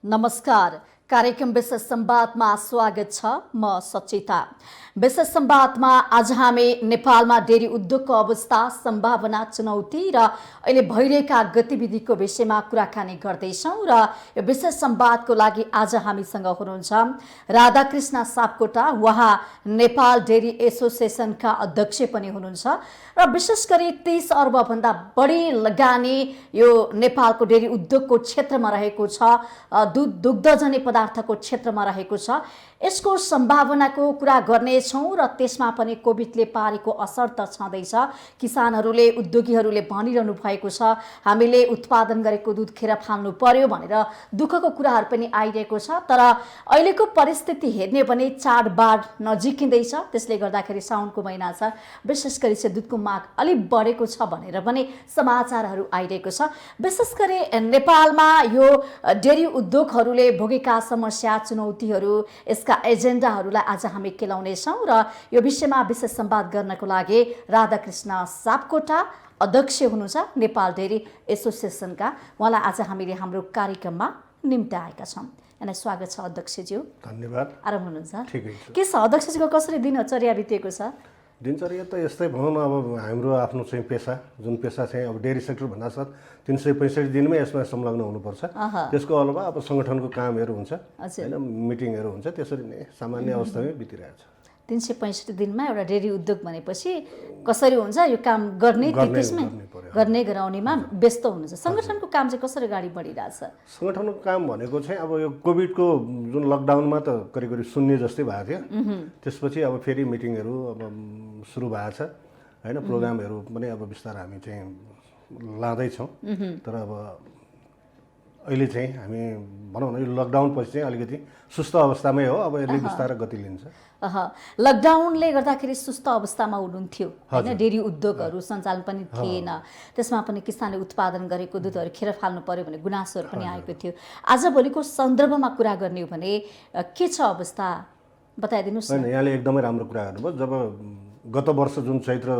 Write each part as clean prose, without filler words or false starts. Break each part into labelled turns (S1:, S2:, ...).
S1: नमस्कार। कार्यक्रम विशेष संवादमा स्वागत छ। म सचिता। विशेष संवादमा आज हामी नेपालमा डेरी उद्योगको अवस्था, सम्भावना, चुनौती र अहिले भइरहेका गतिविधिको विषयमा कुराकानी गर्दैछौँ। र यो विशेष संवादको लागि आज हामीसँग हुनुहुन्छ राधाकृष्ण सापकोटा। उहाँ नेपाल डेरी एसोसिएसनका अध्यक्ष पनि हुनुहुन्छ र विशेष गरी 30 अर्बभन्दा बढी लगानी यो नेपालको डेरी उद्योगको क्षेत्रमा रहेको छ, दुग्धजन्य पदार्थको क्षेत्रमा रहेको छ। यसको सम्भावनाको कुरा गर्नेछौँ र त्यसमा पनि कोभिडले पारेको असर त छँदैछ। किसानहरूले, उद्योगीहरूले भनिरहनु भएको छ हामीले उत्पादन गरेको दुध खेर फाल्नु पर्यो भनेर दुःखको कुराहरू पनि आइरहेको छ। तर अहिलेको परिस्थिति हेर्ने भने चाडबाड नजिकिँदैछ, त्यसले गर्दाखेरि साउनको महिना छ, विशेष गरी चाहिँ दुधको माग अलिक बढेको छ भनेर पनि समाचारहरू आइरहेको छ। विशेष गरी नेपालमा यो डेरी उद्योगहरूले भोगेका समस्या, चुनौतीहरू, यसका एजेन्डाहरूलाई आज हामी केलाउनेछौँ। र यो विषयमा विशेष संवाद गर्नको लागि राधाकृष्ण सापकोटा अध्यक्ष हुनुहुन्छ नेपाल डेरी एसोसिएसनका। उहाँलाई आज हामीले हाम्रो कार्यक्रममा निम्ति आएका छौँ। यहाँलाई स्वागत छ अध्यक्षज्यू।
S2: धन्यवाद।
S1: आराम हुनुहुन्छ?
S2: ठिकै छु।
S1: के छ अध्यक्षज्यूको कसरी दिनचर्या बितेको छ?
S2: दिनचर्या त यस्तै भनौँ न, अब हाम्रो आफ्नो चाहिँ पेसा, जुन पेसा चाहिँ अब डेरी सेक्टर भन्दा साथ 365 दिनमै यसमा संलग्न हुनुपर्छ। त्यसको अलावा अब सङ्गठनको कामहरू हुन्छ, होइन, मिटिङहरू हुन्छ, त्यसरी नै सामान्य अवस्थामै बितिरहेको छ।
S1: 365 दिनमा एउटा डेरी उद्योग भनेपछि कसरी हुन्छ यो काम गर्ने, त्यसमै गर्ने गराउनेमा व्यस्त हुनुहुन्छ। सङ्गठनको काम चाहिँ कसरी अगाडि बढिरहेछ?
S2: सङ्गठनको काम भनेको चाहिँ अब यो कोभिडको जुन लकडाउनमा त करिब करिब शून्य जस्तै भएको थियो। त्यसपछि अब फेरि मिटिङहरू अब सुरु भएको छ, होइन, प्रोग्रामहरू पनि अब बिस्तारै हामी चाहिँ लाँदैछौँ। तर अब अहिले चाहिँ हामी भनौँ न यो लकडाउन पछि चाहिँ अलिकति सुस्त अवस्थामै हो। अब यसले बिस्तारै गति लिन्छ।
S1: लकडाउनले गर्दाखेरि सुस्त अवस्थामा हुनुहुन्थ्यो, होइन, डेरी उद्योगहरू सञ्चालन पनि थिएन, त्यसमा पनि किसानले उत्पादन गरेको दुधहरू खेर फाल्नु पर्यो भने गुनासोहरू पनि आएको थियो। आजभोलिको सन्दर्भमा कुरा गर्ने हो भने के छ अवस्था बताइदिनुहोस्।
S2: होइन, यहाँले एकदमै राम्रो कुरा गर्नुभयो। जब गत वर्ष जुन चैत्र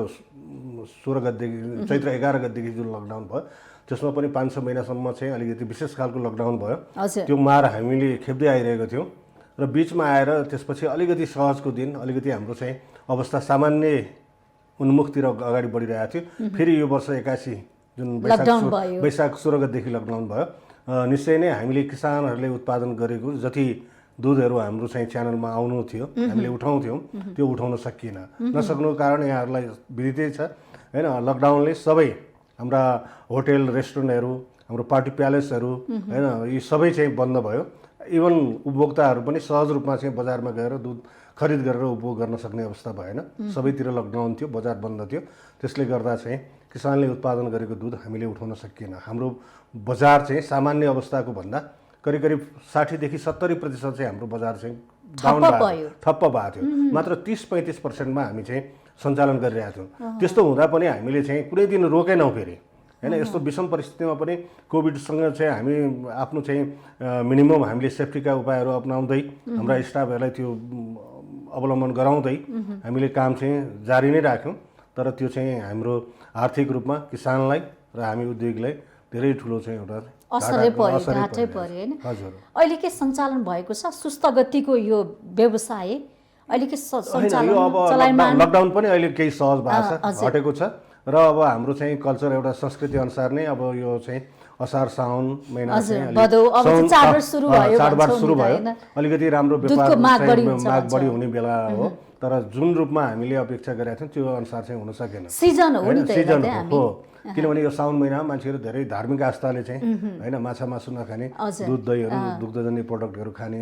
S2: 11 गतेदेखि जुन लकडाउन भयो, त्यसमा पनि 5-6 महिनासम्म चाहिँ अलिकति विशेष खालको लकडाउन भयो। त्यो मार हामीले खेप्दै आइरहेको थियौँ र बिचमा आएर त्यसपछि अलिकति सहजको दिन, अलिकति हाम्रो चाहिँ अवस्था सामान्य उन्मुखतिर अगाडि बढिरहेको थियो। फेरि यो वर्ष 81 जुन वैशाख 16 गतेदेखि लकडाउन भयो। निश्चय नै हामीले किसानहरूले उत्पादन गरेको जति दुधहरू हाम्रो चाहिँ च्यानलमा आउनु थियो, हामीले उठाउँथ्यौँ, त्यो उठाउन सकिएन। नसक्नुको कारण यहाँहरूलाई विदितै छ, होइन, लकडाउनले सबै हाम्रा होटेल, रेस्टुरेन्टहरू, हाम्रो पार्टी प्यालेसहरू, होइन, यी सबै चाहिँ बन्द भयो। इभन उपभोक्ताहरू पनि सहज रूपमा चाहिँ बजारमा गएर दुध खरिद गरेर उपभोग गर्न सक्ने अवस्था भएन। सबैतिर लकडाउन थियो, बजार बन्द थियो। त्यसले गर्दा चाहिँ किसानले उत्पादन गरेको दुध हामीले उठाउन सकिएन। हाम्रो बजार चाहिँ सामान्य अवस्थाको भन्दा करिब करिब 60 देखि 70% चाहिँ हाम्रो बजार चाहिँ डाउन भयो, ठप्प भएको थियो। मात्र 30-35%मा हामी चाहिँ सञ्चालन गरिरहेका थियौँ। त्यस्तो हुँदा पनि हामीले चाहिँ कुनै दिन रोकेनौँ फेरि, होइन। यस्तो विषम परिस्थितिमा पनि कोभिडसँग चाहिँ हामी आफ्नो चाहिँ मिनिमम हामीले सेफ्टीका उपायहरू अपनाउँदै, हाम्रा स्टाफहरूलाई त्यो अवलम्बन गराउँदै हामीले काम चाहिँ जारी नै राख्यौँ। तर त्यो चाहिँ हाम्रो आर्थिक रूपमा किसानलाई र हामी उद्योगीलाई धेरै ठुलो चाहिँ एउटा
S1: असरै पर्यो, घाटै पर्यो, होइन। अहिले के सञ्चालन भएको छ सुस्त गतिको यो व्यवसाय? अहिले के सञ्चालन चलायमान?
S2: लकडाउन पनि अहिले केही सहज भएको छ, घटेको छ। र अब हाम्रो चाहिँ कल्चर एउटा संस्कृति अनुसार नै अब यो चाहिँ असार साउन महिना
S1: चाडबाड सुरु
S2: भयो, अलिकति राम्रो व्यापार माग बढी हुने बेला हो। तर जुन रूपमा हामीले अपेक्षा गरेका थियौँ त्यो अनुसार चाहिँ हुन सकेन।
S1: सिजन
S2: हो, किनभने यो साउन महिनामा मान्छेहरू धेरै धार्मिक आस्थाले चाहिँ, होइन, माछा मासु नखाने, दुध दहीहरू, दुग्धजन्य प्रडक्टहरू खाने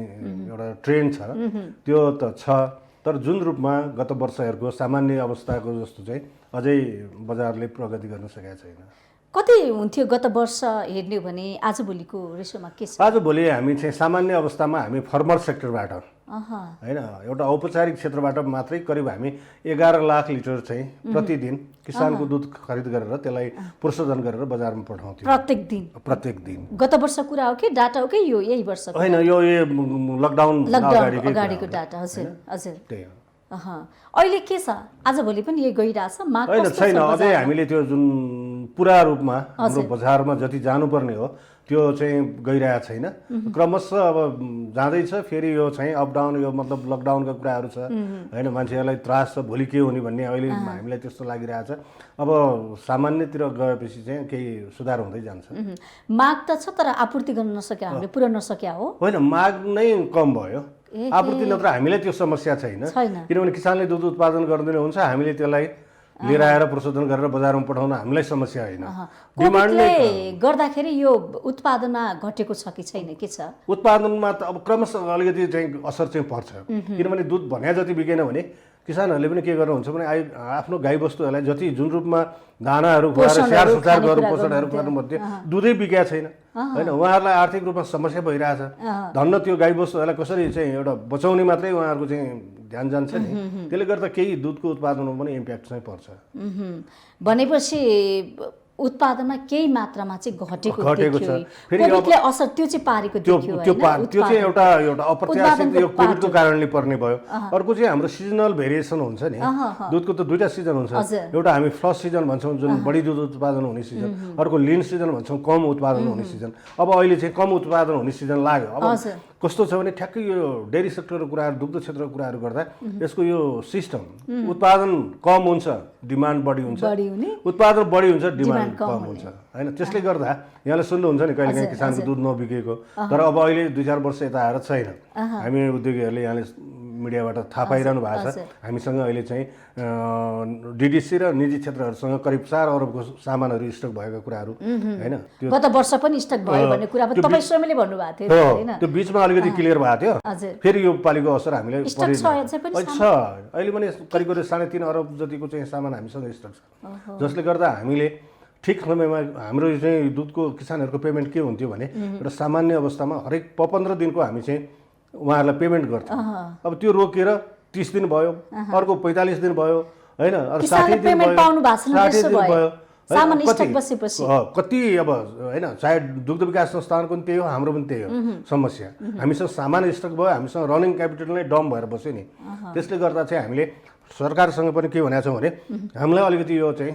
S2: एउटा ट्रेन्ड छ, त्यो त छ। तर जुन रूपमा गत वर्षहरूको सामान्य अवस्थाको जस्तो चाहिँ अझै बजारले प्रगति गर्न सकेका छैन।
S1: कति हुन्थ्यो गत वर्ष हेर्ने हो भने? आजभोलिको रेसोमा के छ?
S2: आजभोलि हामी चाहिँ सामान्य अवस्थामा हामी फर्मल सेक्टरबाट, होइन, एउटा औपचारिक क्षेत्रबाट मात्रै करिब हामी 11 लाख लिटर चाहिँ प्रतिदिन किसानको दुध खरिद गरेर त्यसलाई प्रशोधन गरेर बजारमा पठाउँथ्यौँ प्रत्येक दिन।
S1: गत वर्ष कुरा हो कि डाटा हो कि यो यही वर्ष?
S2: होइन, यो लकडाउन
S1: अगाडिको डाटा। हजुर हजुर, त्यही हो। अहिले के छ? आजभोलि पनि यही गइरहेछ?
S2: होइन, छैन, अझै हामीले त्यो जुन पुरा रूपमा हाम्रो बजारमा जति जानुपर्ने हो त्यो चाहिँ गइरहेको छैन। क्रमशः अब जाँदैछ। फेरि यो चाहिँ अपडाउन, यो मतलब लकडाउनका कुराहरू छ होइन, मान्छेहरूलाई त्रास छ, भोलि के हुने भन्ने अहिले हामीलाई त्यस्तो लागिरहेछ। अब सामान्यतिर गएपछि चाहिँ केही सुधार हुँदै जान्छ।
S1: माग त छ तर आपूर्ति गर्न नसक्या, हामीले पुर्याउन नसक्या हो।
S2: होइन, माग नै कम भयो, आपूर्ति नत्र हामीलाई त्यो समस्या छैन। किनभने किसानले दुध उत्पादन गर्दैन हुन्छ, हामीले त्यसलाई लिएर आएर प्रशोधन गरेर बजारमा पठाउन हामीलाई समस्या होइन।
S1: डिमान्डले गर्दाखेरि यो उत्पादनमा घटेको छ कि छैन, के छ?
S2: उत्पादनमा त अब क्रमशः अलिकति चाहिँ असर चाहिँ पर्छ। किनभने दुध भने जति बिकेन भने किसानहरूले पनि के गर्नुहुन्छ भने आफ्नो गाईबस्तुहरूलाई जति जुन रूपमा दानाहरू खुवाएर स्याहार सुसार गर्नु, पोषणहरू गर्नुमध्ये दुधै बिकेको छैन होइन। उहाँहरूलाई आर्थिक रूपमा समस्या भइरहेछ। धन्न त्यो गाईबस्तुहरूलाई कसरी चाहिँ एउटा बचाउने मात्रै उहाँहरूको चाहिँ ध्यान जान्छ नि। त्यसले गर्दा केही दुधको उत्पादनमा पनि इम्प्याक्ट चाहिँ पर्छ।
S1: भनेपछि उत्पादनमा केही मात्रामा चाहिँ घटेको छ। कोभिडले असर त्यो चाहिँ पारेको देखियो हैन।
S2: त्यो चाहिँ एउटा अप्रत्याशित यो कोभिडको कारणले पर्ने भयो। अर्को चाहिँ हाम्रो सिजनल भेरिएसन हुन्छ नि। दुधको त दुईटा सिजन हुन्छ। एउटा हामी फ्लस सिजन भन्छौँ जुन बढी दुध उत्पादन हुने सिजन, अर्को लिन सिजन भन्छौँ कम उत्पादन हुने सिजन। अब अहिले चाहिँ कम उत्पादन हुने सिजन लाग्यो। अब कस्तो छ भने ठ्याक्कै यो डेरी सेक्टरको कुराहरू, दुग्ध क्षेत्रको कुराहरू गर्दा यसको यो सिस्टम उत्पादन कम हुन्छ, डिमान्ड बढी हुन्छ, उत्पादन बढी हुन्छ, डिमान्ड कम हुन्छ हैन। त्यसले गर्दा यहाँले सुन्नुहुन्छ नि कहिलेकाहीँ किसानको दुध नबिकेको, तर अब अहिले 2-4 वर्ष यता आएर छैन। हामी उद्योगीहरूले यहाँले मिडियाबाट थाहा पाइरहनु भएको छ। हामीसँग अहिले चाहिँ डिडिसी र निजी क्षेत्रहरूसँग करिब 4 अरबको सामानहरू स्टक भएको कुराहरू हैन।
S1: त्यो गत वर्ष पनि स्टक भयो भन्ने कुरा तपाई स्वयंले भन्नुभएको थियो हैन।
S2: त्यो बीचमा अलिकति क्लियर भएको थियो। फेरि यो पालिको असर हामीले छ। अहिले पनि करिब 3.5 अरब जतिको चाहिँ सामान हामीसँग स्टक छ, जसले गर्दा हामीले ठिक समयमा हाम्रो चाहिँ दुधको किसानहरूको पेमेन्ट के हुन्थ्यो भने एउटा सामान्य अवस्थामा हरेक 15 दिनको हामी चाहिँ उहाँहरूलाई पेमेन्ट गर्थ्यौँ। अब त्यो रोकेर 30 दिन भयो, अर्को 45 दिन भयो हैन, अर्को 60 दिन भयो, 60 दिन भयो। कति अब हैन, चाहे दुग्ध विकास संस्थानको पनि त्यही हो, हाम्रो पनि त्यही हो समस्या। हामीसँग सामान स्टक भयो, हामीसँग रनिङ क्यापिटल नै डम भएर बस्यो नि। त्यसले गर्दा चाहिँ हामीले सरकारसँग पनि के भनेका छौँ भने हामीलाई अलिकति यो चाहिँ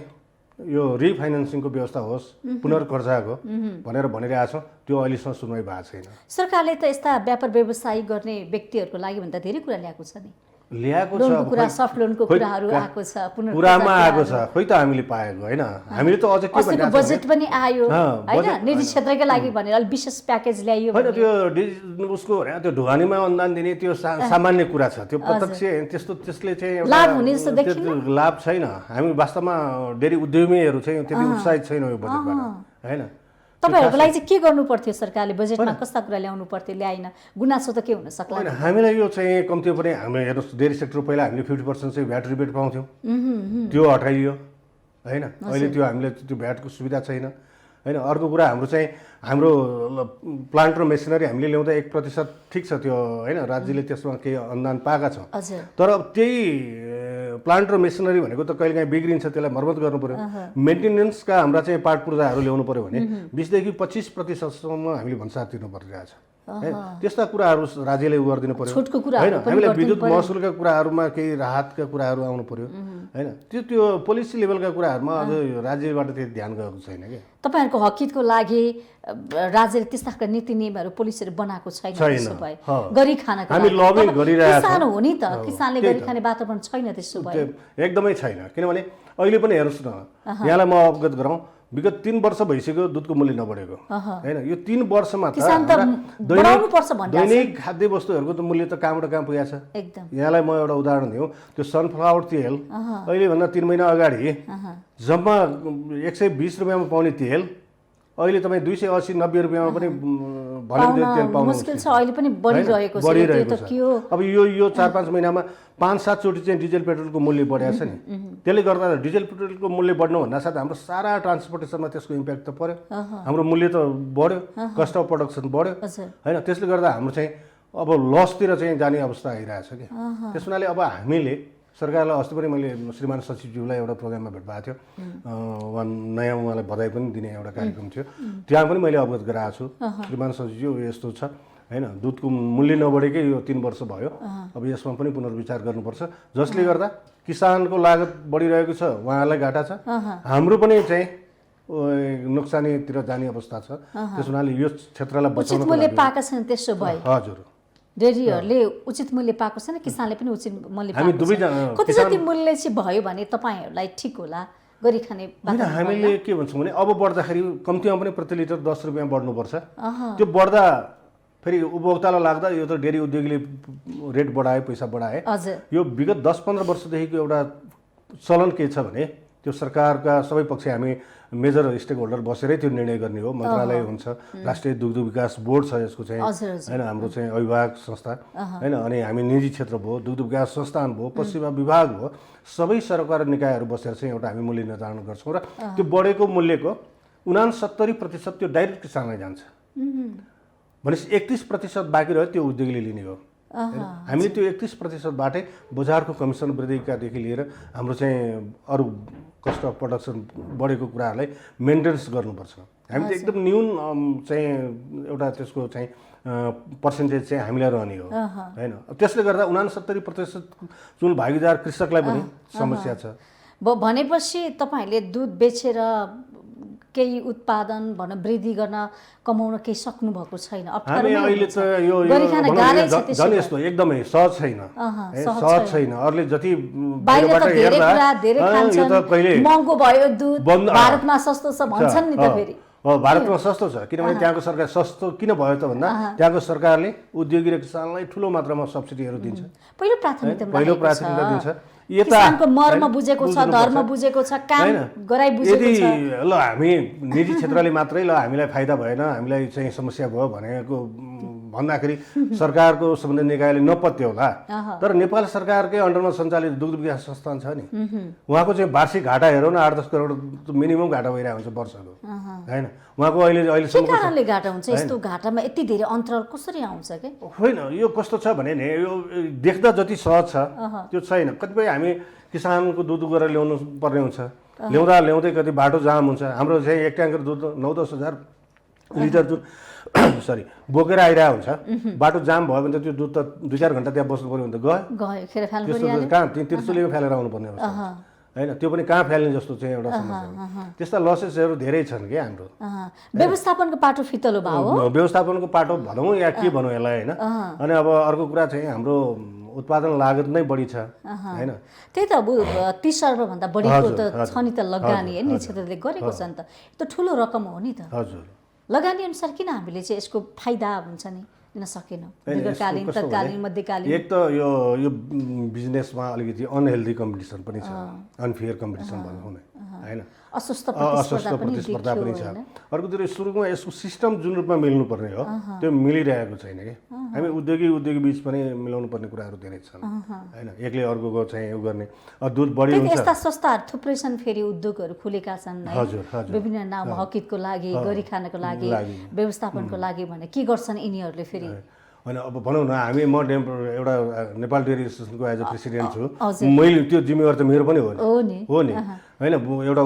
S2: यो रिफाइनेन्सिङको व्यवस्था होस्, पुनर्कर्जाको भनेर भनिरहेछौँ। त्यो अहिलेसम्म सुनवाई भएको छैन।
S1: सरकारले त यस्ता व्यापार व्यवसाय गर्ने व्यक्तिहरूको लागि भन्दा धेरै कुरा ल्याएको छ नि।
S2: ल्याएको छ
S1: कुरा, सफ्ट लोनको कुराहरू आएको छ,
S2: पुरामा आएको छ, खोइ त हामीले पाएको हैन। हामीले त अझ के भनिरहेको छ,
S1: बजेट पनि आयो हैन, निजी क्षेत्रकै लागि भनेर अलि विशेष प्याकेज ल्याइयो
S2: हैन। त्यो उसको त्यो ढुवानीमा अनुदान दिने त्यो सामान्य कुरा छ। त्यो प्रत्यक्ष त्यस्तो त्यसले चाहिँ
S1: लाभ हुने जस्तो देखिन्न।
S2: लाभ छैन। हामी वास्तवमा डेरी उद्यमीहरू चाहिँ त्यति उत्साहित छैनौँ यो बजेटबाट हैन।
S1: तपाईहरुको लागि चाहिँ के गर्नु पर्थ्यो? सरकारले बजेटमा कस्ता कुरा ल्याउनु पर्थ्यो, ल्याएन, गुनासो त के हुन सक्ला?
S2: हैन, हामीलाई यो चाहिँ कम्ती पनि हामीले हेर्नुहोस्, डेरी सेक्टर पहिला हामीले 50% चाहिँ भ्याट रिबेट पाउँथ्यौँ, त्यो हटाइयो हैन। अहिले त्यो हामीले त्यो भ्याटको सुविधा छैन हैन। अर्को कुरा हाम्रो चाहिँ हाम्रो प्लान्ट र मेसिनरी हामीले ल्याउँदा 1% ठिक छ त्यो हैन, राज्यले त्यसमा केही अनुदान पाएका छौँ। तर त्यही प्लान्ट र मेसिनरी भनेको त कहिलेकाहीँ बिग्रिन्छ, त्यसलाई मर्मत गर्नु पर्यो। मेन्टेनेन्सका हाम्रा चाहिँ पार्ट पूर्जाहरू ल्याउनु पर्यो भने 20 देखि 25% हामीले भन्सार तिर्नु परिरहेछ। त्यस्ता कुराहरू राज्यले गरिदिनु पर्यो हैन। हामीलाई विद्युत महसुलका कुराहरूमा केही राहतका कुराहरू आउनु पर्यो हैन। त्यो पोलिसी लेभलका कुराहरूमा अझ राज्यबाट त्यति ध्यान गएको छैन के।
S1: तपाईहरुको हकितको लागि राज्यले त्यस्ता खालका नीति नियमहरू पोलिसीहरू बनाएको छैन। त्यसो भए गरी खानको
S2: हामी लबिङ गरिरहेका छौँ।
S1: किसान हो नि त, किसानले गरी खाने वातावरण छैन। त्यसो भए
S2: एकदमै छैन। किनभने अहिले पनि हेर्नुहोस् न, यहाँलाई म अवगत गराउँ, विगत 3 वर्ष भइसक्यो दुधको मूल्य नबढेको हैन। यो 3 वर्षमा त दैनिक खाद्य वस्तुहरूको त मूल्य त कहाँबाट कहाँ पुगेको छ
S1: एकदम।
S2: यहाँलाई म एउटा उदाहरण दिउँ, त्यो सनफ्लावर तेल अहिले भन्दा 3 महिना अगाडि जम्मा 120 रुपियाँमा पाउने तेल अहिले तपाईँ 280-90 रुपियाँमा पनि भनिदियो तेल पाउनु
S1: मुस्किल छ। अहिले पनि बढिरहेको छ। त्यो त के हो,
S2: अब यो 4-5 महिनामा 5-7 चोटि चाहिँ डिजल पेट्रोलको मूल्य बढेको छ नि। त्यसले गर्दा डिजल पेट्रोलको मूल्य बढ्नु भन्दा साथ हाम्रो सारा ट्रान्सपोर्टेसनमा त्यसको इम्प्याक्ट त पर्यो। हाम्रो मूल्य त बढ्यो, कस्ट अफ प्रोडक्सन बढ्यो हैन। त्यसले गर्दा हाम्रो चाहिँ अब लसतिर चाहिँ जाने अवस्था आइरहेछ कि। त्यस हुनाले अब हामीले सरकारलाई अस्ति पनि मैले श्रीमान सचिवज्यूलाई एउटा प्रोग्राममा भेट भएको थियो, नयाँ उहाँलाई बधाई पनि दिने एउटा कार्यक्रम थियो, त्यहाँ पनि मैले अवगत गराएको छु। श्रीमान सचिवज्यू यस्तो छ हैन, दुधको मूल्य नबढेकै यो 3 वर्ष भयो, अब यसमा पनि पुनर्विचार गर्नुपर्छ, जसले गर्दा किसानको लागत बढिरहेको छ, उहाँहरूलाई घाटा छ, हाम्रो पनि चाहिँ नोक्सानीतिर जाने अवस्था छ। त्यस हुनाले यो क्षेत्रलाई
S1: उचित
S2: बचाउनको
S1: मूल्य
S2: लागि
S1: पाएका छन् त्यसो भए
S2: हजुर
S1: डेरीहरूले उचित मूल्य पाएको छैन, किसानले पनि उचित मूल्य
S2: हामी
S1: पाएको
S2: दुवैजना
S1: छैन। कति जति मूल्य चाहिँ भयो भने तपाईँहरूलाई ठिक होला गरी खाने
S2: होइन। हामीले के भन्छौँ भने अब बढ्दाखेरि कम्तीमा पनि प्रति लिटर 10 रुपियाँ बढ्नुपर्छ। त्यो बढ्दा फेरि उपभोक्तालाई लाग्दा यो त डेरी उद्योगीले रेट बढाए, पैसा बढाए।
S1: हजुर
S2: यो विगत 10-15 वर्षदेखिको एउटा चलन के छ भने त्यो सरकारका सबै पक्ष हामी मेजर स्टेक होल्डर बसेरै त्यो निर्णय गर्ने हो। मन्त्रालय हुन्छ, राष्ट्रिय दुग्ध विकास बोर्ड छ यसको चाहिँ होइन, हाम्रो चाहिँ अभिभावक संस्था होइन, अनि हामी निजी क्षेत्र भयो, दुग्ध विकास संस्थान भयो, पशु सेवा विभाग भयो, सबै सरकार निकायहरू बसेर चाहिँ एउटा हामी मूल्य निर्धारण गर्छौँ र त्यो बढेको मूल्यको 69% त्यो डाइरेक्ट किसानलाई जान्छ। भनेपछि 31% बाँकी रह्यो त्यो उद्योगीले लिने हो। हामीले त्यो 31%बाटै बजारको कमिसन वृद्धिकादेखि लिएर हाम्रो चाहिँ अरू कस्ट अफ प्रडक्सन बढेको कुराहरूलाई मेन्टेनेन्स गर्नुपर्छ। हामी त एकदम न्यून चाहिँ एउटा त्यसको चाहिँ पर्सेन्टेज चाहिँ हामीलाई रहने हो होइन। त्यसले गर्दा 69% जुन भागीदार कृषकलाई पनि समस्या छ।
S1: भनेपछि तपाईँहरूले दुध बेचेर केही उत्पादन वृद्धि गर्न कमाउन केही सक्नु भएको छैन।
S2: हामी अहिले त यो झन् यस्तो एकदमै सहज छैन, सहज छैन। अरूले जति बाहिरबाट हेर्दा
S1: महँगो भयो दुध, भारतमा सस्तो छ भन्छन् नि त फेरि।
S2: भारतमा सस्तो छ किनभने त्यहाँको सरकार सस्तो किन भयो त भन्दा त्यहाँको सरकारले उद्योगी र किसानलाई ठुलो मात्रामा सब्सिडीहरू दिन्छ।
S1: पहिलो प्राथमिकता
S2: दिन्छ।
S1: किसानको मर्म बुझेको छ, धर्म बुझेको छ, काम गराइ बुझेको छ।
S2: ल हामी निजी क्षेत्रले मात्रै ल हामीलाई फाइदा भएन, हामीलाई चाहिँ समस्या भयो भनेको भन्दाखेरि सरकारको सम्बन्धित निकायले नपत्याउला। तर नेपाल सरकारकै अन्डरमा सञ्चालित दुग्ध विकास संस्थान छ नि, उहाँको चाहिँ वार्षिक घाटा हेरौँ न 8-10 करोड मिनिमम घाटा भइरहेको हुन्छ वर्षको होइन। उहाँको अहिलेसम्म
S1: के कारणले घाटा हुन्छ? यस्तो घाटामा यति धेरै अन्तराल कसरी आउँछ के?
S2: होइन, यो कस्तो छ भने नि यो देख्दा जति सहज छ त्यो छैन। कतिपय हामी किसानको दुध गएर ल्याउनु पर्ने हुन्छ, ल्याउँदै कति बाटो जाम हुन्छ। हाम्रो चाहिँ एक ट्याङ्कर दुध 9-10 हजार लिटर दुध बोकेर आइरहेको हुन्छ, बाटो जाम भयो भने त त्यो दुध त 2-4 घन्टा त्यहाँ बस्नु पर्यो भने त त्यस्तो कहाँ तिर्सुलीमा फालेर आउनु पर्ने अवस्था होइन। त्यो पनि कहाँ फाल्ने जस्तो चाहिँ एउटा समस्या। त्यस्ता लसेसहरू धेरै छन् क्या हाम्रो।
S1: व्यवस्थापनको पाटो फितलो भयो,
S2: व्यवस्थापनको पाटो भनौँ या के भनौँ यसलाई होइन। अनि अब अर्को कुरा चाहिँ हाम्रो उत्पादन लागत नै बढी छ होइन।
S1: त्यही त अब 30 अर्बभन्दा बढीको त छ नि त लगानी होइन, क्षेत्रले गरेको छ नि त। त्यो ठुलो रकम हो नि त।
S2: हजुर,
S1: लगानी अनुसार किन हामीले चाहिँ यसको फाइदा हुन्छ नि दिन सकेनौँ? दीर्घकालीन, तत्कालीन, मध्यकालीन।
S2: एक त यो बिजनेसमा अलिकति अनहेल्दी कम्पिटिसन पनि छ, अनफेयर कम्पिटिसन भनौँ न होइन,
S1: अस्वस्थ
S2: प्रतिस्पर्धा पनि छ। अर्कोतिर सुरुमा यसको सिस्टम जुन रूपमा मिल्नुपर्ने हो त्यो मिलिरहेको छैन कि। हामी उद्योगी बीच पनि मिलाउनु पर्ने कुराहरू धेरै छन् होइन। एकले अर्कोको चाहिँ उ गर्ने दुध बढी हुन्छ।
S1: यस्ता संस्थाहरू थुप्रै छन् फेरि, उद्योगहरू खुलेका छन् विभिन्न नाम हकितको लागि, गरी खानको लागि, व्यवस्थापनको लागि भने के गर्छन् यिनीहरूले फेरि?
S2: होइन, अब भनौँ न हामी एउटा नेपाल डेयरी एसोसिएसनको एज अ प्रेसिडेन्ट छु, मैले त्यो जिम्मेवार त मेरो पनि हो नि होइन। एउटा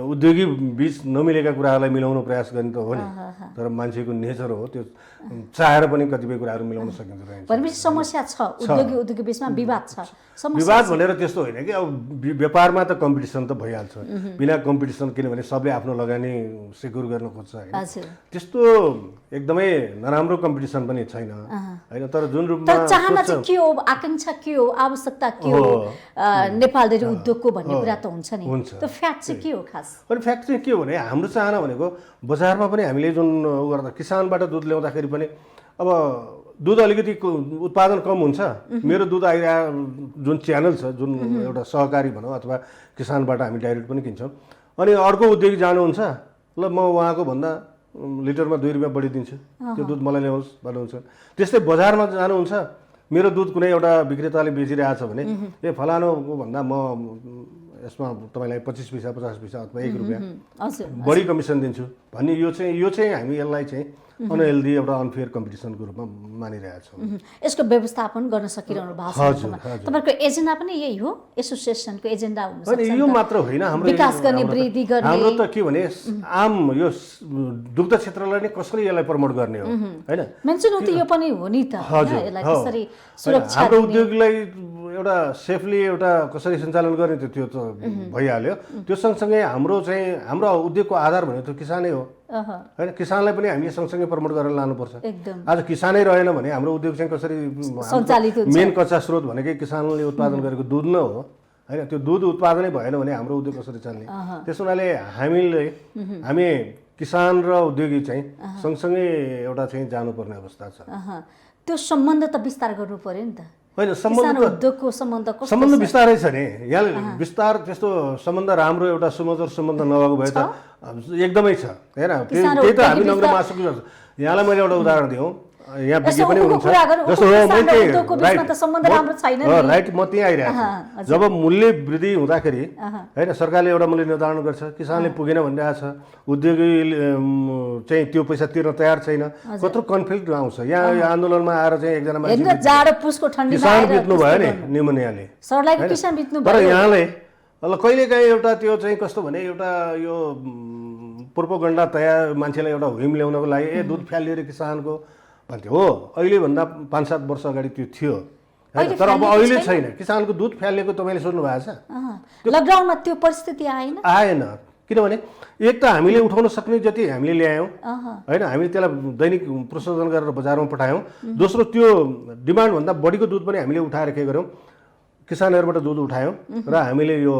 S2: उद्योगी बीच नमिलेका कुराहरूलाई मिलाउन प्रयास गर्ने त हो नि, तर मान्छेको नेचर हो त्यो, चाहेर पनि कतिपय कुराहरू मिलाउन सकिन्छ।
S1: भनेपछि समस्या छ, उद्योगी बीचमा विवाद छ।
S2: विवाद भनेर त्यस्तो होइन कि अब व्यापारमा त कम्पिटिसन त भइहाल्छ, बिना कम्पिटिसन किनभने सबले आफ्नो लगानी सेक्युर गर्न खोज्छ होइन। त्यस्तो एकदमै नराम्रो कम्पिटिसन पनि छैन होइन। तर जुन रूपमा
S1: चाहना चाहिँ के हो, आकांक्षा के हो, आवश्यकता के हो नेपाल डेरी उद्योगको भन्ने कुरा त हुन्छ नि। त्यो फ्याक्ट चाहिँ के हो खास?
S2: अनि फ्याक्ट चाहिँ के हो भने हाम्रो चाहना भनेको बजारमा पनि हामीले जुन गर्दा किसानबाट दुध ल्याउँदाखेरि पनि अब दुध अलिकति उत्पादन कम हुन्छ, मेरो दुध आइरहेको जुन च्यानल छ, जुन एउटा सहकारी भनौँ अथवा किसानबाट हामी डाइरेक्ट पनि किन्छौँ, अनि अर्को उद्योगी जानुहुन्छ, ल म उहाँको भन्दा लिटरमा 2 रुपियाँ बढी दिन्छु, त्यो दुध मलाई ल्याउनुहोस् भन्नुहुन्छ। त्यस्तै बजारमा जानुहुन्छ, मेरो दुध कुनै एउटा विक्रेताले बेचिरहेको छ भने फलानुको भन्दा म यसमा तपाईँलाई 25 पैसा 50 पैसा अथवा 1 रुपियाँ बढी कमिसन दिन्छु भन्ने यो चाहिँ हामी यसलाई चाहिँ अनहेल्दी एउटा अनफेयर कम्पिटिसनको रूपमा मानिरहेका छौँ।
S1: यसको व्यवस्थापन गर्न सकिरहनु भएको छ। तपाईँको एजेन्डा पनि यही हो, एसोसिएसनको एजेन्डा हुनु सक्छ?
S2: यो मात्र होइन, हाम्रो
S1: विकास गर्ने, वृद्धि गर्ने।
S2: हाम्रो त के भने आम यो दुग्ध क्षेत्रलाई नै कसरी यसलाई प्रमोट गर्ने हो होइन।
S1: मेन्सन त यो पनि हो नि त, यसलाई कसरी सुरक्षा
S2: हाम्रो उद्योगलाई एउटा सेफली एउटा कसरी सञ्चालन गर्ने त्यो त भइहाल्यो। त्यो सँगसँगै हाम्रो उद्योगको आधार भनेको त किसानै हो होइन। किसानलाई पनि हामीले सँगसँगै प्रमोट गरेर लानुपर्छ। आज किसानै रहेन भने हाम्रो उद्योग चाहिँ कसरी
S1: सञ्चालित हुन्छ?
S2: मेन कच्चा स्रोत भनेकै किसानले उत्पादन गरेको दुध नै हो होइन। त्यो दुध उत्पादनै भएन भने हाम्रो उद्योग कसरी चल्ने? त्यस हुनाले हामी किसान र उद्योगी चाहिँ सँगसँगै एउटा चाहिँ जानुपर्ने अवस्था छ।
S1: त्यो सम्बन्ध त विस्तार गर्नु पर्यो नि त
S2: होइन।
S1: उद्योगको
S2: सम्बन्ध विस्तारै छ नि। यहाँ विस्तार त्यस्तो सम्बन्ध राम्रो एउटा सुमधुर सम्बन्ध नभएको भए त एकदमै छ होइन। त्यही त हामी नग्न मासुको यहाँलाई मैले एउटा उदाहरण दिउँ। यहाँ बिके पनि हुनुहुन्छ जस्तो राइट। म त्यहीँ आइरहेको छु। जब मूल्य वृद्धि हुँदाखेरि होइन सरकारले एउटा मूल्य निर्धारण गर्छ, किसानले पुगेन भनिरहेको छ, उद्योगी चाहिँ त्यो पैसा तिर्न तयार छैन, कत्रो कन्फ्लिक्ट आउँछ। यहाँ आन्दोलनमा आएर चाहिँ एकजना मान्छे किसान बित्नु भयो नि निमोनियाले, तर यहाँले कहिलेकाहीँ एउटा त्यो चाहिँ कस्तो भने एउटा यो प्रोपोगन्डा तयार मान्छेलाई एउटा हुइम ल्याउनको लागि दुध फ्यालिएर किसानको भन्थ्यो हो। अहिलेभन्दा 5-7 वर्ष अगाडि त्यो थियो होइन, तर अब अहिले छैन। किसानको दुध फ्यालेको तपाईँले सोध्नु भएको छ?
S1: लकडाउनमा त्यो परिस्थिति
S2: आएन। किनभने एक त हामीले उठाउन सक्ने जति हामीले ल्यायौँ होइन, हामीले त्यसलाई दैनिक प्रशोधन गरेर बजारमा पठायौँ। दोस्रो त्यो डिमान्डभन्दा बढीको दुध पनि हामीले उठाएर के गर्यौँ, किसानहरूबाट दुध उठायौँ र हामीले यो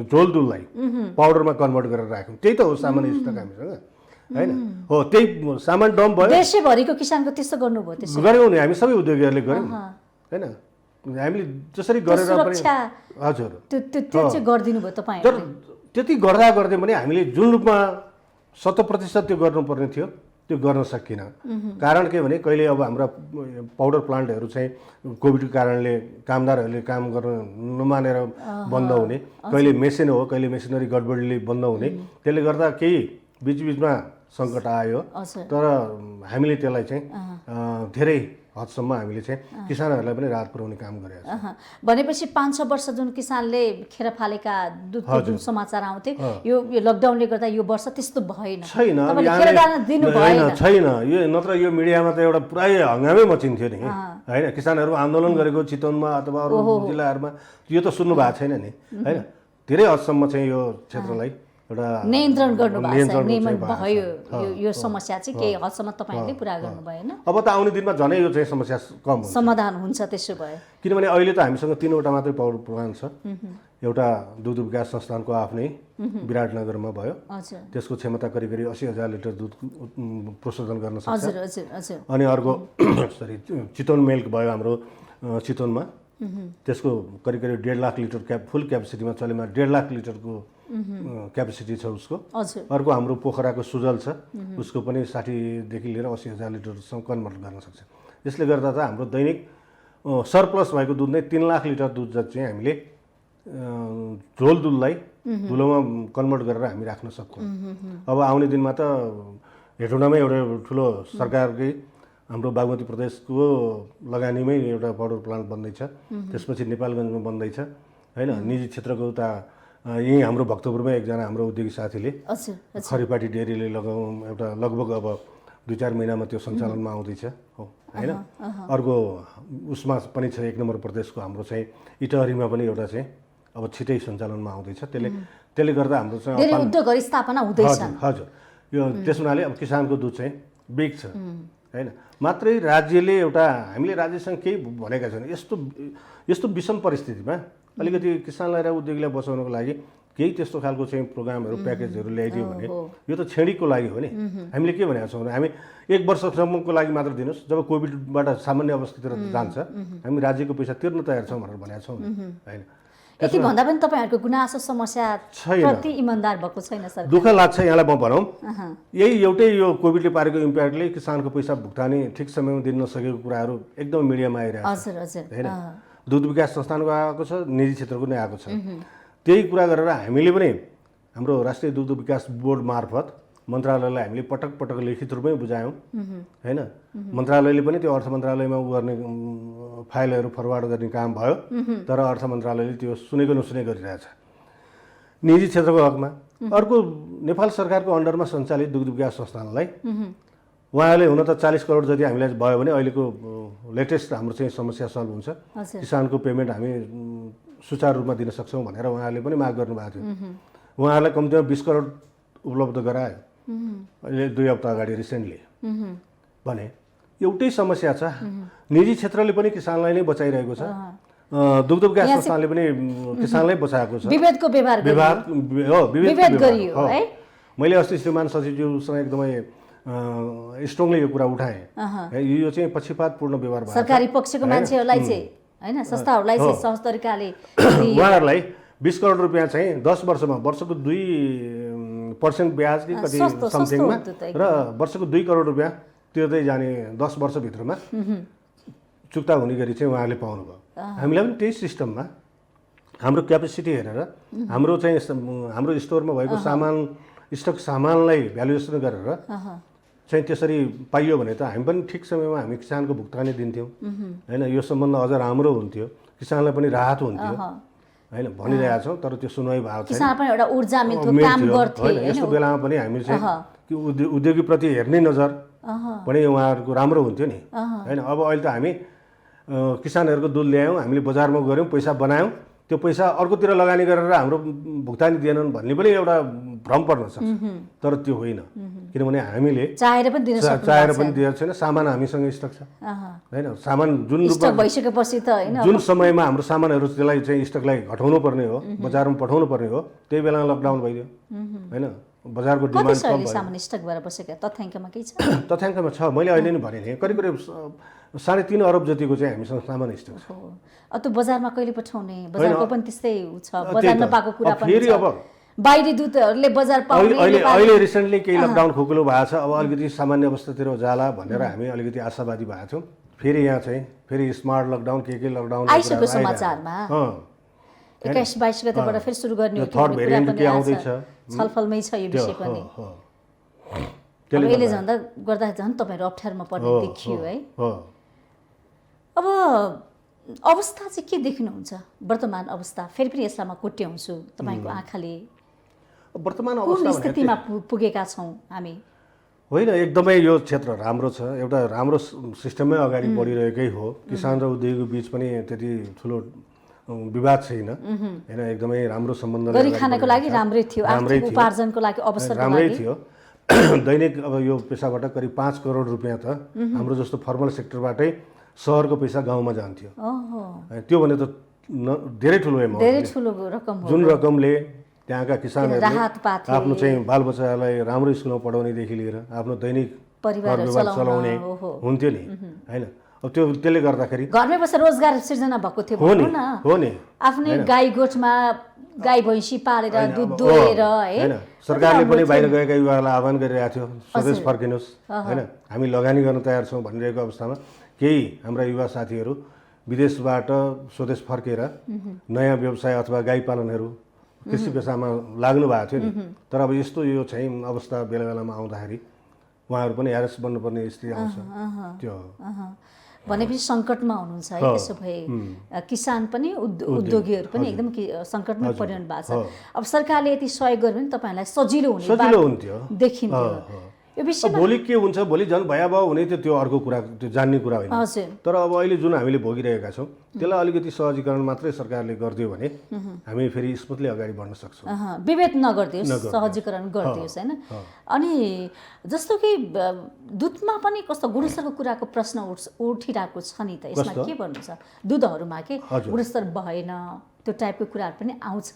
S2: झोल दुधलाई पाउडरमा कन्भर्ट गरेर राख्यौँ। त्यही त हो सामान्य स्टक हामीसँग होइन। हो त्यही सामान डम्प भयो।
S1: देशैभरिको किसानको त्यस्तो गर्नुभयो? त्यसो
S2: गऱ्यौँ नि हामी सबै उद्योगीहरूले गऱ्यौँ होइन। हामीले जसरी गरेर पनि हजुर
S1: त्यो चाहिँ गरिदिनु भयो तपाईँ?
S2: तर त्यति गर्दै पनि हामीले जुन रूपमा 100% त्यो गर्नुपर्ने थियो त्यो गर्न सकिन। कारण के भने कहिले अब हाम्रा पाउडर प्लान्टहरू चाहिँ कोभिडको कारणले कामदारहरूले काम गर्न नमानेर बन्द हुने, कहिले मेसिन हो कहिले मेसिनरी गडबडीले बन्द हुने, त्यसले गर्दा केही बिचबिचमा सङ्कट आयो। तर हामीले त्यसलाई चाहिँ धेरै हदसम्म हामीले चाहिँ किसानहरूलाई पनि राहत पुर्याउने काम गरेका छौँ।
S1: भनेपछि 5-6 वर्ष जुन किसानले खेर फालेका दुधको जुन समाचार आउँथे यो लकडाउनले गर्दा यो वर्ष त्यस्तो भएन?
S2: छैन छैन। यो नत्र यो मिडियामा त एउटा पुरै हङ्गामै मचिन्थ्यो नि होइन। किसानहरू आन्दोलन गरेको चितवनमा अथवा अरू जिल्लाहरूमा यो त सुन्नु भएको छैन नि होइन। धेरै हदसम्म चाहिँ यो क्षेत्रलाई
S1: नियन्त्रण गर्नुभएको भयो। यो समस्या चाहिँ केही हदसम्म तपाईँहरूले पुरा गर्नु भएन?
S2: अब त आउने दिनमा झनै यो चाहिँ समस्या कम हुन्छ,
S1: समाधान हुन्छ त्यसो भए।
S2: किनभने अहिले त हामीसँग 3वटा मात्रै पाउडर प्लान्ट छ। एउटा दुध विकास संस्थानको आफ्नै विराटनगरमा भयो, त्यसको क्षमता करिब 80,000 लिटर दुध प्रशोधन गर्न सक्छ। अनि अर्को चितवन मिल्क भयो हाम्रो चितवनमा, त्यसको करिब 1.5 लाख लिटर फुल क्यापेसिटीमा चलेमा 1.5 लाख लिटरको क्यापेसिटी छ उसको। अर्को हाम्रो पोखराको सुजल छ, उसको पनि 60देखि लिएर 80,000 लिटरसम्म कन्भर्ट गर्न सक्छ। यसले गर्दा त हाम्रो दैनिक सरप्लस भएको दुध नै 3 लाख लिटर दुध जति चाहिँ हामीले झोल दुधलाई धुलोमा कन्भर्ट गरेर हामी राख्न सक्छौँ। अब आउने दिनमा त हेटौँडामै एउटा ठुलो सरकारकै हाम्रो बागमती प्रदेशको लगानीमै एउटा पाउडर प्लान्ट बन्दैछ, त्यसपछि नेपालगञ्जमा बन्दैछ होइन। निजी क्षेत्रको उता यहीँ हाम्रो भक्तपुरमै एकजना हाम्रो उद्योगी साथीले खरिपाटी डेरीले एउटा लगभग अब 2-4 महिनामा त्यो सञ्चालनमा आउँदैछ हो होइन। अर्को उसमा पनि छ 1 नम्बर प्रदेशको हाम्रो चाहिँ इटहरीमा पनि एउटा चाहिँ अब छिटै सञ्चालनमा आउँदैछ। त्यसले गर्दा हाम्रो
S1: चाहिँ स्थापना हुँदैछ।
S2: हजुर यो त्यस हुनाले अब किसानको दुध चाहिँ बिग छ होइन। मात्रै राज्यले एउटा हामीले राज्यसँग केही भनेका छैन। यस्तो विषम परिस्थितिमा अलिकति किसानलाई र उद्योगीलाई बचाउनको लागि केही त्यस्तो खालको चाहिँ प्रोग्रामहरू प्याकेजहरू ल्याइदियो भने यो त छेडीको लागि हो नि। हामीले के भनेका छौँ भने हामी 1 वर्षसम्मको लागि मात्र दिनुहोस्, जब कोभिडबाट सामान्य अवस्थातिर जान्छ हामी राज्यको पैसा तिर्न तयार छौँ भनेर भनेका छौँ होइन।
S1: यति भन्दा पनि तपाईँहरूको गुनासो समस्या प्रति इमानदार भएको छैन सर?
S2: दुःख लाग्छ यहाँलाई म भनौँ। यही एउटै यो कोभिडले पारेको इम्प्याक्टले किसानको पैसा भुक्तानी ठिक समयमा दिन नसकेको कुराहरू एकदम मिडियामा आइरहेको छ होइन। दुध विकास संस्थानको आएको छ, निजी क्षेत्रको नै आएको छ। त्यही कुरा गरेर हामीले पनि हाम्रो राष्ट्रिय दुग्ध विकास बोर्ड मार्फत मन्त्रालयलाई हामीले पटक पटक लिखित रूपमै बुझायौँ होइन। मन्त्रालयले पनि त्यो अर्थ मन्त्रालयमा गर्ने फाइलहरू फरवार्ड गर्ने काम भयो, तर अर्थ मन्त्रालयले त्यो सुनेको नसुने गरिरहेछ निजी क्षेत्रको हकमा। अर्को नेपाल सरकारको अन्डरमा सञ्चालित दुग्ध विकास संस्थानलाई उहाँले हुन त 40 करोड जति हामीलाई भयो भने अहिलेको लेटेस्ट हाम्रो चाहिँ समस्या सल्भ हुन्छ, किसानको पेमेन्ट हामी सुचारू रूपमा दिन सक्छौँ भनेर उहाँहरूले पनि माग गर्नुभएको थियो। उहाँहरूलाई कम्तीमा 20 करोड उपलब्ध गरायो अहिले 2 हप्ता अगाडि रिसेन्टली। भने एउटै समस्या छ, निजी क्षेत्रले पनि किसानलाई नै बचाइरहेको छ, दुग्ध विकास संस्थानले पनि किसानलाई बचाएको छ,
S1: विभेदको व्यवहार गरियो है।
S2: मैले अस्ति श्रीमान सचिवज्यूसँग एकदमै स्ट्रङली यो कुरा उठाएँ, यो चाहिँ पक्षपातपूर्ण व्यवहार भयो।
S1: सरकारी पक्षको मान्छेहरूलाई चाहिँ हैन, संस्थाहरूलाई चाहिँ सहज तरिकाले
S2: उहाँहरूलाई 20 करोड रुपियाँ चाहिँ 10 वर्षमा वर्षको 2% ब्याज कि कति समथिङमा र वर्षको 2 करोड रुपियाँ तिर्दै जाने 10 वर्षभित्रमा चुक्ता हुने गरी चाहिँ उहाँहरूले पाउनुभयो। हामीलाई पनि त्यही सिस्टममा हाम्रो क्यापेसिटी हेरेर हाम्रो चाहिँ हाम्रो स्टोरमा भएको स्टक सामानलाई भ्यालुएसन गरेर चाहिँ त्यसरी पाइयो भने त हामी पनि ठिक समयमा हामी किसानको भुक्तानी दिन्थ्यौँ हैन। यो सम्बन्ध अझ राम्रो हुन्थ्यो, किसानलाई पनि राहत हुन्थ्यो हैन भनिरहेका छौँ। तर त्यो सुनवाई भएको छैन।
S1: किसान पनि एउटा ऊर्जा मिल्थ्यो, काम गर्थे
S2: हैन। यस्तो बेलामा पनि हामी चाहिँ कि उद्योगीप्रति हेर्ने नजर पनि उहाँहरूको राम्रो हुन्थ्यो नि हैन। अब अहिले त हामी किसानहरूको दुध ल्यायौँ, हामीले बजारमा गऱ्यौँ, पैसा बनायौँ, त्यो पैसा अर्कोतिर लगानी गरेर हाम्रो भुक्तानी दिएनन् भन्ने पनि एउटा भ्रम पर्न सक्छ। तर त्यो होइन, किनभने हामीले चाहेर पनि दिएको छैन। सामान हामीसँग स्टक छ हैन। सामान जुन
S1: भइसकेपछि त हैन,
S2: जुन समयमा हाम्रो सामानहरू त्यसलाई चाहिँ स्टकलाई घटाउनु पर्ने हो, बजारमा पठाउनु पर्ने हो, त्यही बेला लकडाउन भइदियो हैन। बजारको डिमान्ड कम भयो।
S1: सामान स्टक भएर बसेका तथ्याङ्कमा के छ?
S2: तथ्याङ्कमा छ, मैले अहिले नै भने नि करिब 3.5 अरब जतिको चाहिँ हामीसँग सामान स्टक छ।
S1: त्यो बजारमा कहिले पठाउने? बजारको पनि त्यस्तै छ, बजार नपाएको कुरा पनि छ। अब बाहिरी दूतहरूले बजार पाउने
S2: अहिले रिसेन्टली केही लकडाउन खोकुलो भएको छ, अब अलिकति सामान्य अवस्थातिर जाला भनेर हामी अलिकति आशावादी भएको छौँ। फेरि यहाँ चाहिँ फेरि स्मार्ट लकडाउन के लकडाउन
S1: आइसक्यो समाचारमा। 21-22 गतेबाट फेरि सुरु गर्ने हो,
S2: थर्ड भेरिएन्ट के आउँदैछ,
S1: छलफलमै छ यो विषय पनि। अब यसले झन्डा गर्दा झन् तपाईँहरू अप्ठ्यारोमा पर्ने देखियो है। अब अवस्था चाहिँ के देख्नुहुन्छ वर्तमान अवस्था? फेरि पनि यसलाई म कोट्याउँछु तपाईँको आँखाले।
S2: वर्तमान
S1: अवस्था स्थितिमा पुगेका छौँ हामी?
S2: होइन, एकदमै यो क्षेत्र राम्रो छ, एउटा राम्रो सिस्टममै अगाडि बढिरहेकै हो। किसान र उद्योगको बिच पनि त्यति ठुलो विवाद छैन हैन। एकदमै राम्रो सम्बन्ध
S1: गरी खानको लागि राम्रै थियो, आर्थिक उपार्जनको लागि अवसर
S2: राम्रै थियो। दैनिक अब यो पेसाबाट करिब 5 करोड रुपियाँ त हाम्रो जस्तो फर्मल सेक्टरबाटै सहरको पैसा गाउँमा जान्थ्यो। त्यो भने त धेरै ठुलो एमाउन्ट,
S1: धेरै ठुलो रकम हो,
S2: जुन रकमले त्यहाँका किसानहरूले आफ्नो चाहिँ बालबच्चालाई राम्रो स्कुलमा पढाउनेदेखि लिएर आफ्नो दैनिक परिवार चलाउने हुन्थ्यो नि हैन। अब त्यसले गर्दाखेरि
S1: घरमै बसेर रोजगार सिर्जना भएको थियो
S2: हो नि।
S1: आफ्नै गाई गोठमा गाई भैँसी पालेर दुध दुहेर
S2: हैन। सरकारले पनि बाहिर गएका युवाहरूलाई आह्वान गरिरहेको थियो, स्वदेश फर्किनुहोस् हैन, हामी लगानी गर्न तयार छौँ भनिरहेको अवस्थामा केही हाम्रा युवा साथीहरू विदेशबाट स्वदेश फर्केर नयाँ व्यवसाय अथवा गाई पालनहरू कृषि पेसामा लाग्नु भएको थियो नि। तर अब यस्तो यो चाहिँ अवस्था बेला बेलामा आउँदाखेरि उहाँहरू पनि ह्यारेस बन्नुपर्ने स्थिति आउँछ। त्यो
S1: भनेपछि सङ्कटमा हुनुहुन्छ है। त्यसो भए किसान पनि उद्योगीहरू पनि एकदम सङ्कटमा परिणत भएको छ। अब सरकारले यति सहयोग गर्यो भने तपाईँहरूलाई सजिलो
S2: हुन्थ्यो
S1: देखिन्थ्यो। यो विषयमा
S2: भोलि के हुन्छ, भोलि झन् भयावह हुने त्यो अर्को कुरा, त्यो जान्ने कुरा होइन। तर अब अहिले जुन हामीले भोगिरहेका छौँ त्यसलाई अलिकति सहजीकरण मात्रै सरकारले गरिदियो भने हामी फेरि स्मुथली अगाडि बढ्न सक्छौँ।
S1: विभेद नगरिदियोस्, सहजीकरण गरिदियोस् हैन। अनि जस्तो कि दुधमा पनि कस्तो गुणस्तरको कुराको प्रश्न उठिरहेको छ नि त, यसमा के भन्नु छ? दुधहरूमा के गुणस्तर भएन त्यो टाइपको कुराहरू पनि आउँछ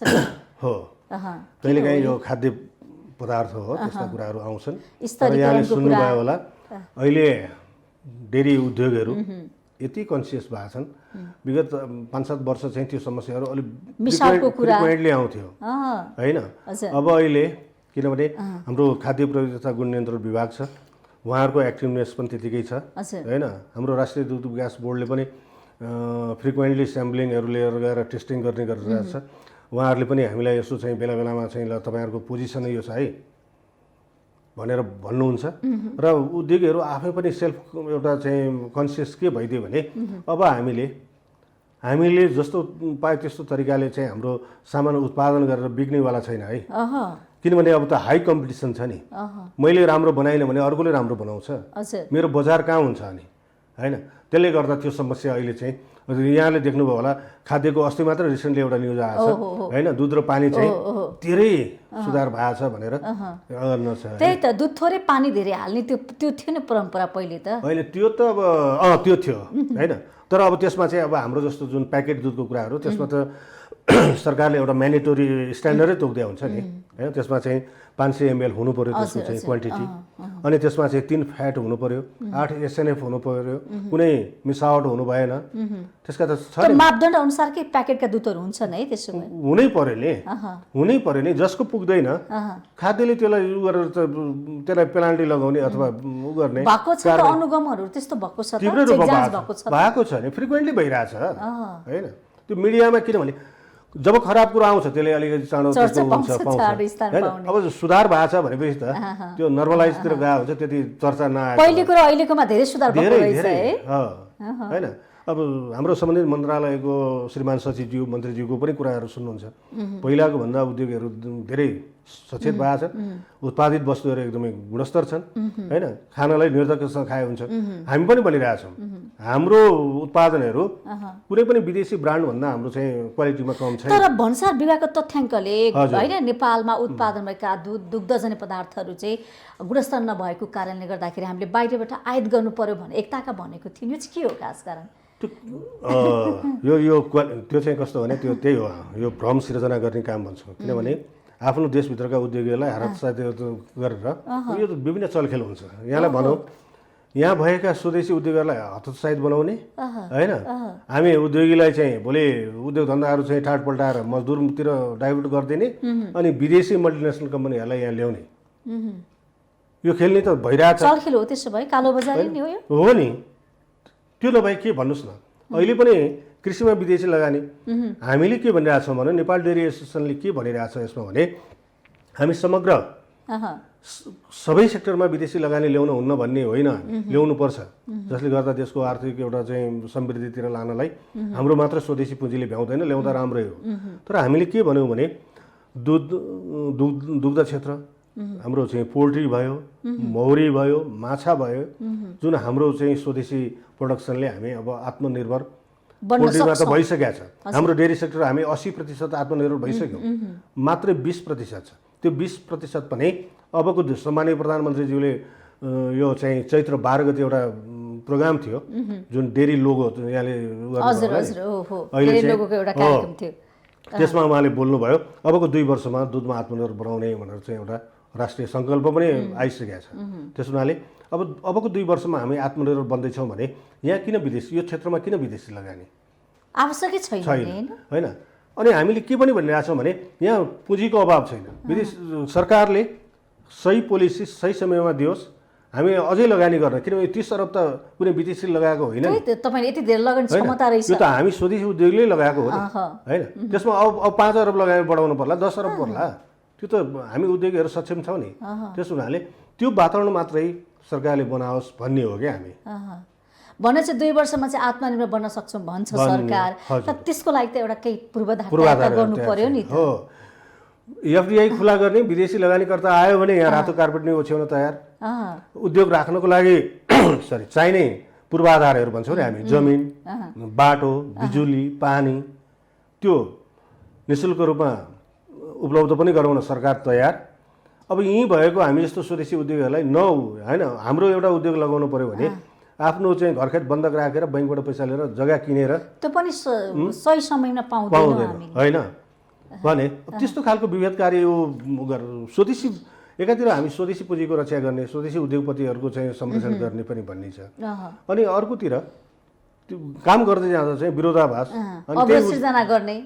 S2: हो। कहिलेकाहीँ यो खाद्य पदार्थ हो, त्यस्ता कुराहरू आउँछन्। यहाँले सुन्नुभयो होला अहिले डेरी उद्योगहरू यति कन्सियस भएको छन्। विगत 5-7 वर्ष चाहिँ त्यो समस्याहरू अलिक फ्रिक्वेन्टली आउँथ्यो होइन। अब अहिले किनभने हाम्रो खाद्य प्रविधि तथा गुण नियन्त्रण विभाग छ, उहाँहरूको एक्टिभनेस पनि त्यतिकै छ होइन। हाम्रो राष्ट्रिय दुग्ध विकास बोर्डले पनि फ्रिक्वेन्टली स्याम्पलिङहरू लिएर गएर टेस्टिङ गर्ने गरिरहेको छ। उहाँहरूले पनि हामीलाई यस्तो चाहिँ बेला बेलामा चाहिँ ल तपाईँहरूको पोजिसनै यो छ है भनेर भन्नुहुन्छ। र उद्योगीहरू आफै पनि सेल्फ एउटा चाहिँ कन्सियस के भइदियो भने अब हामीले जस्तो पाए त्यस्तो तरिकाले चाहिँ हाम्रो सामान उत्पादन गरेर बिक्नेवाला छैन है। किनभने अब त हाई कम्पिटिसन छ नि। मैले राम्रो बनाइनँ भने अर्कोले राम्रो बनाउँछ,
S1: हजुर
S2: मेरो बजार कहाँ हुन्छ अनि, होइन? त्यसले गर्दा त्यो समस्या अहिले चाहिँ यहाँले देख्नुभयो होला, खाद्यको अस्ति मात्र रिसेन्टली एउटा न्युज आएको छ, होइन? दुध र पानी चाहिँ धेरै सुधार भएको छ भनेर गर्न छ।
S1: त्यही त, दुध थोरै पानी धेरै हाल्ने त्यो थियो नि परम्परा पहिले त।
S2: होइन त्यो त अब त्यो थियो, होइन? तर अब त्यसमा चाहिँ अब हाम्रो जस्तो जुन प्याकेट दुधको कुराहरू त्यसमा त सरकारले एउटा म्यान्डेटोरी स्ट्यान्डर्डै तोक्दै हुन्छ नि, होइन? त्यसमा चाहिँ 500 ml हुनु पर्यो त्यसको चाहिँ क्वान्टिटी, अनि त्यसमा चाहिँ 3 फ्याट हुनु पर्यो, 8 SNF हुनु पर्यो, कुनै मिसावट हुनु भएन। त्यसका त छ
S1: नि मापदण्ड अनुसारकै प्याकेटका दुधहरू हुन्छन् है, त्यसो भए
S2: हुनै पर्यो नि। जसको पुग्दैन खाद्यले त्यसलाई उ गरेर त्यसलाई पेनाल्टी लगाउने अथवा उ गर्ने
S1: भएको छ त, अनुगमहरू त्यस्तो भएको छ त,
S2: तीव्र रूपमा भएको छ नि, फ्रिक्वेन्टली भइरहेछ, होइन? त्यो मिडियामा किनभने जब खराब कुरा आउँछ त्यसले अलिकति चाँडो पाउँछ, होइन? अब सुधार भएको छ भनेपछि त त्यो नर्मलाइजतिर गएको हुन्छ, त्यति चर्चा नआएको।
S1: पहिलेको र अहिलेकोमा धेरै सुधार भएको रहेछ है,
S2: होइन? अब हाम्रो सम्बन्धित मन्त्रालयको श्रीमान सचिवज्यू मन्त्रीज्यूको पनि कुराहरू सुन्नुहुन्छ। पहिलाको भन्दा उद्योगहरू धेरै सचेत भएको छ, उत्पादित वस्तुहरू एकदमै गुणस्तर छन्, होइन? खानलाई निर्धक्कसँग खाए हुन्छ। हामी पनि भनिरहेछौँ हाम्रो उत्पादनहरू कुनै पनि विदेशी ब्रान्डभन्दा हाम्रो चाहिँ क्वालिटीमा कम छैन।
S1: तर भन्सार विभागको तथ्याङ्कले होइन नेपालमा उत्पादन भएका दुग्धजन्य पदार्थहरू चाहिँ गुणस्तर नभएको कारणले गर्दाखेरि हामीले बाहिरबाट आयात गर्नु पर्यो भने एकताका भनेको थियो, यो चाहिँ के हो खास कारण?
S2: त्यो चाहिँ कस्तो भने त्यो त्यही हो, यो भ्रम सिर्जना गर्ने काम भन्छौँ। किनभने आफ्नो देशभित्रका उद्योगीहरूलाई हतोत्साहित गरेर यो विभिन्न चलखेल हुन्छ। यहाँलाई भनौँ, यहाँ भएका स्वदेशी उद्योगहरूलाई हतोत्साहित बनाउने, होइन? हामी उद्योगीलाई चाहिँ भोलि उद्योग धन्दाहरू चाहिँ ठाट पल्टाएर मजदुरतिर डाइभर्ट गरिदिने अनि विदेशी मल्टिनेसनल कम्पनीहरूलाई यहाँ ल्याउने, यो खेल्ने त भइरहेछ।
S1: चलखेल हो त्यसो भए, कालोबजारी नि हो यो।
S2: हो नि, त्यो नभए के भन्नुहोस् न। अहिले पनि कृषिमा विदेशी लगानी हामीले के भनिरहेछौँ भने नेपाल डेरी एसोसिएसनले के भनिरहेछ यसमा भने हामी समग्र सबै सेक्टरमा विदेशी लगानी ल्याउन हुन्न भन्ने होइन, ल्याउनुपर्छ, जसले गर्दा देशको आर्थिक एउटा चाहिँ समृद्धितिर लानलाई हाम्रो मात्र स्वदेशी पुँजीले भ्याउँदैन, ल्याउँदा राम्रै हो। तर हामीले के भन्यौँ भने दुग्ध क्षेत्र, हाम्रो चाहिँ पोल्ट्री भयो, मौरी भयो, माछा भयो, जुन हाम्रो चाहिँ स्वदेशी प्रोडक्सनले हामी अब आत्मनिर्भर पोल्ट्रीमा त भइसकेको छ। हाम्रो डेरी सेक्टर हामी 80% आत्मनिर्भर भइसक्यौँ, मात्र 20% छ। त्यो 20% पनि अबको सम्माननीय प्रधानमन्त्रीज्यूले यो चाहिँ चैत्र 12 गते एउटा प्रोग्राम थियो जुन डेरी लोगो यहाँले त्यसमा उहाँले बोल्नुभयो अबको 2 वर्षमा दुधमा आत्मनिर्भर बनाउने भनेर चाहिँ एउटा राष्ट्रिय सङ्कल्प पनि आइसकेको छ। त्यस हुनाले अबको 2 वर्षमा हामी आत्मनिर्भर बन्दैछौँ भने यहाँ किन विदेशी, यो क्षेत्रमा किन विदेशी लगानी
S1: आवश्यकै छैन,
S2: होइन? अनि हामीले के पनि भनिरहेछौँ भने यहाँ पुँजीको अभाव छैन, विदेश सरकारले सही पोलिसी सही समयमा दियोस्, हामी अझै लगानी गर्न, किनभने 30 अरब त कुनै विदेशी लगाएको होइन,
S1: तपाईले यति धेरै लगानी क्षमता रहेछ,
S2: यो त हामी स्वदेशी उद्योगले लगाएको हो नि, होइन? त्यसमा अब 5 अरब लगानी बढाउनु पर्ला, 10 अरब पर्ला, त्यो त हामी उद्योगीहरू सक्षम छौँ नि। त्यस हुनाले त्यो वातावरण मात्रै सरकारले बनाओस् भन्ने हो क्या हामी
S1: भने चाहिँ 2 वर्षमा चाहिँ आत्मनिर्भर बन्न सक्छौँ भन्छ सरकार। तर त्यसको लागि त एउटा केही पूर्वाधार गर्नु पर्यो नि।
S2: हो, एफडीआई खुला गर्ने, विदेशी लगानीकर्ता आयो भने यहाँ रातो कार्पेट नै ओछ्याउन तयार, उद्योग राख्नको लागि चाहिने पूर्वाधारहरू भन्छौँ नि हामी, जमिन, बाटो, बिजुली, पानी, त्यो निःशुल्क रूपमा उपलब्ध पनि गराउन सरकार तयार। अब यहीँ भएको हामी जस्तो स्वदेशी उद्योगहरूलाई होइन, हाम्रो एउटा उद्योग लगाउनु पर्यो भने आफ्नो चाहिँ घरखेत बन्धक राखेर बैंकबाट पैसा लिएर जग्गा किनेर
S1: त्यो पनि सही समयमा पाउँदैन
S2: होइन भने त्यस्तो खालको विभेदकारी स्वदेशी एकातिर हामी स्वदेशी पुँजीको रक्षा गर्ने, स्वदेशी उद्योगपतिहरूको चाहिँ संरक्षण गर्ने पनि भन्ने छ, अनि अर्कोतिर त्यो काम गर्दै जाँदा चाहिँ विरोधाभास अनि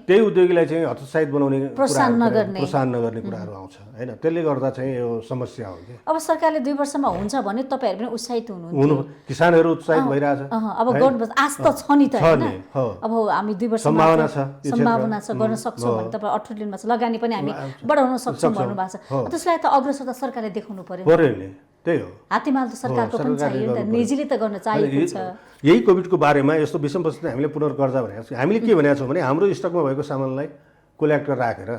S2: त्यही उद्योगीलाई चाहिँ हतोत्साहित बनाउने, प्रोत्साहन नगर्ने कुराहरू आउँछ, होइन? त्यसले गर्दा चाहिँ यो समस्या हो कि
S1: अब सरकारले 2 वर्षमा हुन्छ भने तपाईँहरू पनि उत्साहित हुनुहुन्छ,
S2: किसानहरू उत्साहित भइरहेछ,
S1: अब गर्नुपर्छ, आश त छ नि त, होइन? अब हामी 2 वर्षमा सम्भावना छ, गर्न सक्छौँ भने तपाईँ अठोलिनमा छ, लगानी पनि हामी बढाउन सक्छौँ भन्नुभएको छ, त्यसलाई त अग्रसरता सरकारले देखाउनु पर्यो
S2: नि। त्यही हो,
S1: हात्तीमाल त सरकारको पनि चाहियो नि त, निजीले त गर्न चाहिएको छ।
S2: यही कोभिडको बारेमा यस्तो विषम परिस्थिति हामीले पुनर्कर्जा भनेको छ। हामीले के भनेको छौँ भने हाम्रो स्टकमा भएको सामानलाई कोल्याक्टर राखेर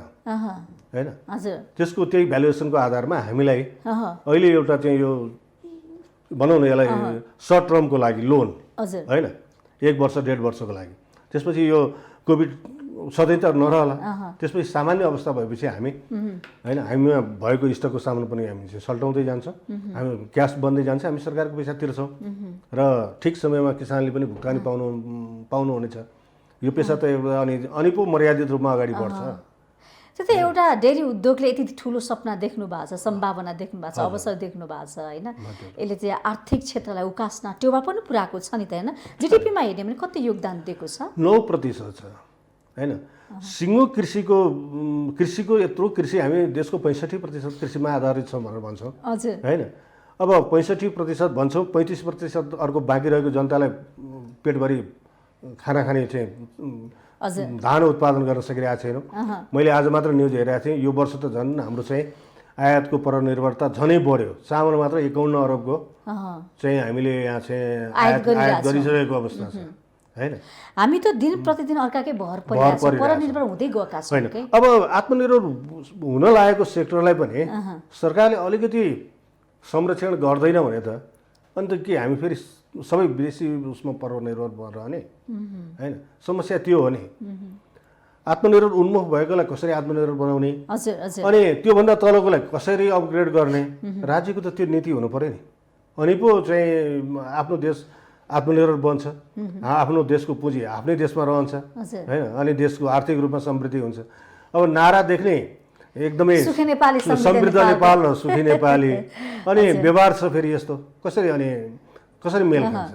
S2: हैन
S1: हजुर
S2: त्यसको त्यही भ्यालुएसनको आधारमा हामीलाई
S1: अह,
S2: अहिले एउटा चाहिँ यो भनौँ न यसलाई सर्ट टर्मको लागि लोन
S1: हजुर
S2: हैन 1 वर्ष 1.5 वर्षको लागि त्यसपछि यो कोभिड सधैँ त नरहला त्यसपछि सामान्य अवस्था भएपछि हामी हैन हामीमा भएको स्टकको सामान पनि हामी चाहिँ सल्टाउँदै जान्छौँ हामी क्यास बन्दै जान्छ हामी सरकारको पैसा तिर्छौँ र ठिक समयमा किसानले पनि भुक्तानी पाउनुहुनेछ यो पेसा त एउटा अनि पो मर्यादित रूपमा अगाडि बढ्छ
S1: त्यस्तै एउटा डेरी उद्योगले यति ठुलो सपना देख्नु भएको छ सम्भावना देख्नु भएको छ अवसर देख्नु भएको छ होइन यसले चाहिँ आर्थिक क्षेत्रलाई उकास्न टेवा पनि पुऱ्याएको छ नि त होइन जिडिपीमा हेर्ने भने कति योगदान दिएको छ
S2: 9% छ हैन सिङ्गो कृषिको यत्रो कृषि हामी देशको 65% कृषिमा आधारित छ भनेर भन्छौँ
S1: हजुर
S2: हैन अब 65% भन्छौँ 35% अर्को बाँकी रहेको जनतालाई पेटभरि खाना खाने चाहिँ
S1: हजुर
S2: धान उत्पादन गर्न सकिरहेको छैनौँ मैले आज मात्र न्युज हेरेको थिएँ यो वर्ष त झन् हाम्रो चाहिँ आयातको परनिर्भरता झनै बढ्यो चामल मात्र 51 अरबको चाहिँ हामीले यहाँ चाहिँ आयात गरिसकेको अवस्था छ हैन
S1: हामी त दिन प्रतिदिन अर्काकै भर परिरहेको छ परनिर्भर हुँदै गएका छौँ के
S2: अब आत्मनिर्भर हुन लागेको सेक्टरलाई पनि सरकारले अलिकति संरक्षण गर्दैन भने त अनि त के हामी फेरि सबै विदेशी उसमा परनिर्भर भएर रहने हैन समस्या त्यो हो नि आत्मनिर्भर उन्मुख भएकोलाई कसरी आत्मनिर्भर बनाउने
S1: हजुर हजुर
S2: अनि त्योभन्दा तलकोलाई कसरी अपग्रेड गर्ने राज्यको त त्यो नीति हुनु पर्यो नि अनि पो चाहिँ आफ्नो देश आत्मनिर्भर बन्छ आफ्नो देशको पुँजी आफ्नै देशमा रहन्छ
S1: हजुर
S2: हैन अनि देशको आर्थिक रूपमा समृद्धि हुन्छ अब नारा देख्ने एकदमै
S1: सुखी नेपाली
S2: समृद्ध नेपाल र सुखी नेपाली अनि व्यवहार छ फेरि यस्तो कसरी मेल खान्छ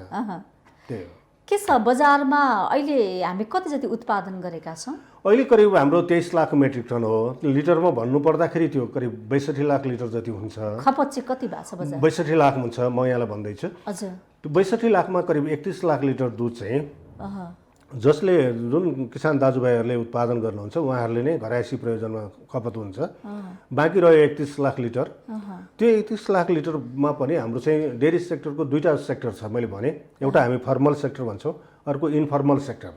S2: त्यही हो
S1: के छ बजारमा अहिले हामी कति जति उत्पादन गरेका छौँ
S2: अहिले करिब हाम्रो 23 लाख मेट्रिक टन हो लिटरमा भन्नुपर्दाखेरि त्यो करिब 62 लाख लिटर जति हुन्छ
S1: खपत चाहिँ कति भएको छ बजार
S2: 62 लाख हुन्छ म यहाँलाई भन्दैछु
S1: हजुर
S2: त्यो 62 लाखमा करिब 31 लाख लिटर दुध चाहिँ
S1: अह
S2: जसले जुन किसान दाजुभाइहरूले उत्पादन गर्नुहुन्छ उहाँहरूले नै घरायसी प्रयोजनमा खपत हुन्छ बाँकी रह्यो 31 लाख लिटर त्यो 31 लाख लिटरमा पनि हाम्रो चाहिँ डेरी सेक्टरको दुईटा सेक्टर छ मैले भने एउटा हामी फर्मल सेक्टर भन्छौँ अर्को इन्फर्मल सेक्टर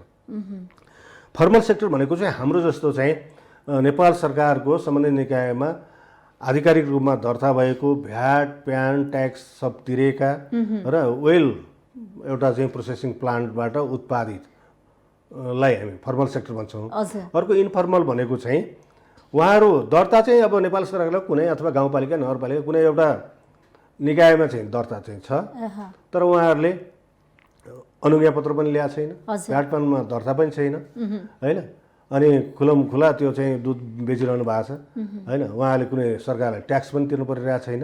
S2: फर्मल सेक्टर भनेको चाहिँ हाम्रो जस्तो चाहिँ नेपाल सरकारको सम्बन्धित निकायमा आधिकारिक रूपमा दर्ता भएको भ्याट प्यान ट्याक्स सब तिरेका र वेल एउटा चाहिँ प्रोसेसिङ प्लान्टबाट उत्पादित लाई हामी फर्मल सेक्टर भन्छौँ अर्को इन्फर्मल भनेको चाहिँ उहाँहरू दर्ता चाहिँ अब नेपाल सरकारलाई कुनै अथवा गाउँपालिका नगरपालिका कुनै एउटा निकायमा चाहिँ दर्ता चाहिँ छ तर उहाँहरूले अनुज्ञा पत्र पनि ल्याएको छैन भ्याटपानमा दर्ता पनि छैन हैन अनि खुला त्यो चाहिँ दुध बेचिरहनु भएको छ हैन उहाँले कुनै सरकारलाई ट्याक्स पनि तिर्नु परिरहेको छैन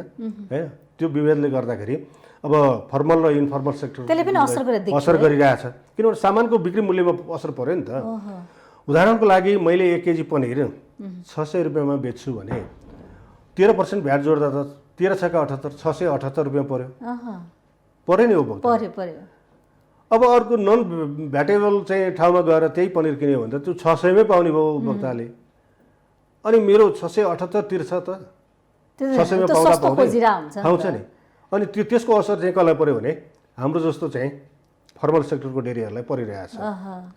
S2: हैन त्यो विभेदले गर्दाखेरि अब फर्मल र इन्फर्मल सेक्टर
S1: त्यसले पनि
S2: असर गरिरहेछ किनभने सामानको बिक्री मूल्यमा असर पर्यो नि त उदाहरणको लागि मैले 1 केजी पनिर 600 रुपियाँमा बेच्छु भने 13% भ्याट जोड्दा त 13 छका 78 678 रुपियाँ पर्यो नि उपभोक्ता अब अर्को नन भ्याटेबल चाहिँ ठाउँमा गएर त्यही पनिर किन्यो भने त त्यो 600 मै पाउने भयो उपभोक्ताले अनि मेरो 678 तिर्छ त 600 मा पाउँछ नि अनि त्यसको असर चाहिँ कसलाई पर्यो भने हाम्रो जस्तो चाहिँ फर्मल सेक्टरको डेरीहरूलाई परिरहेछ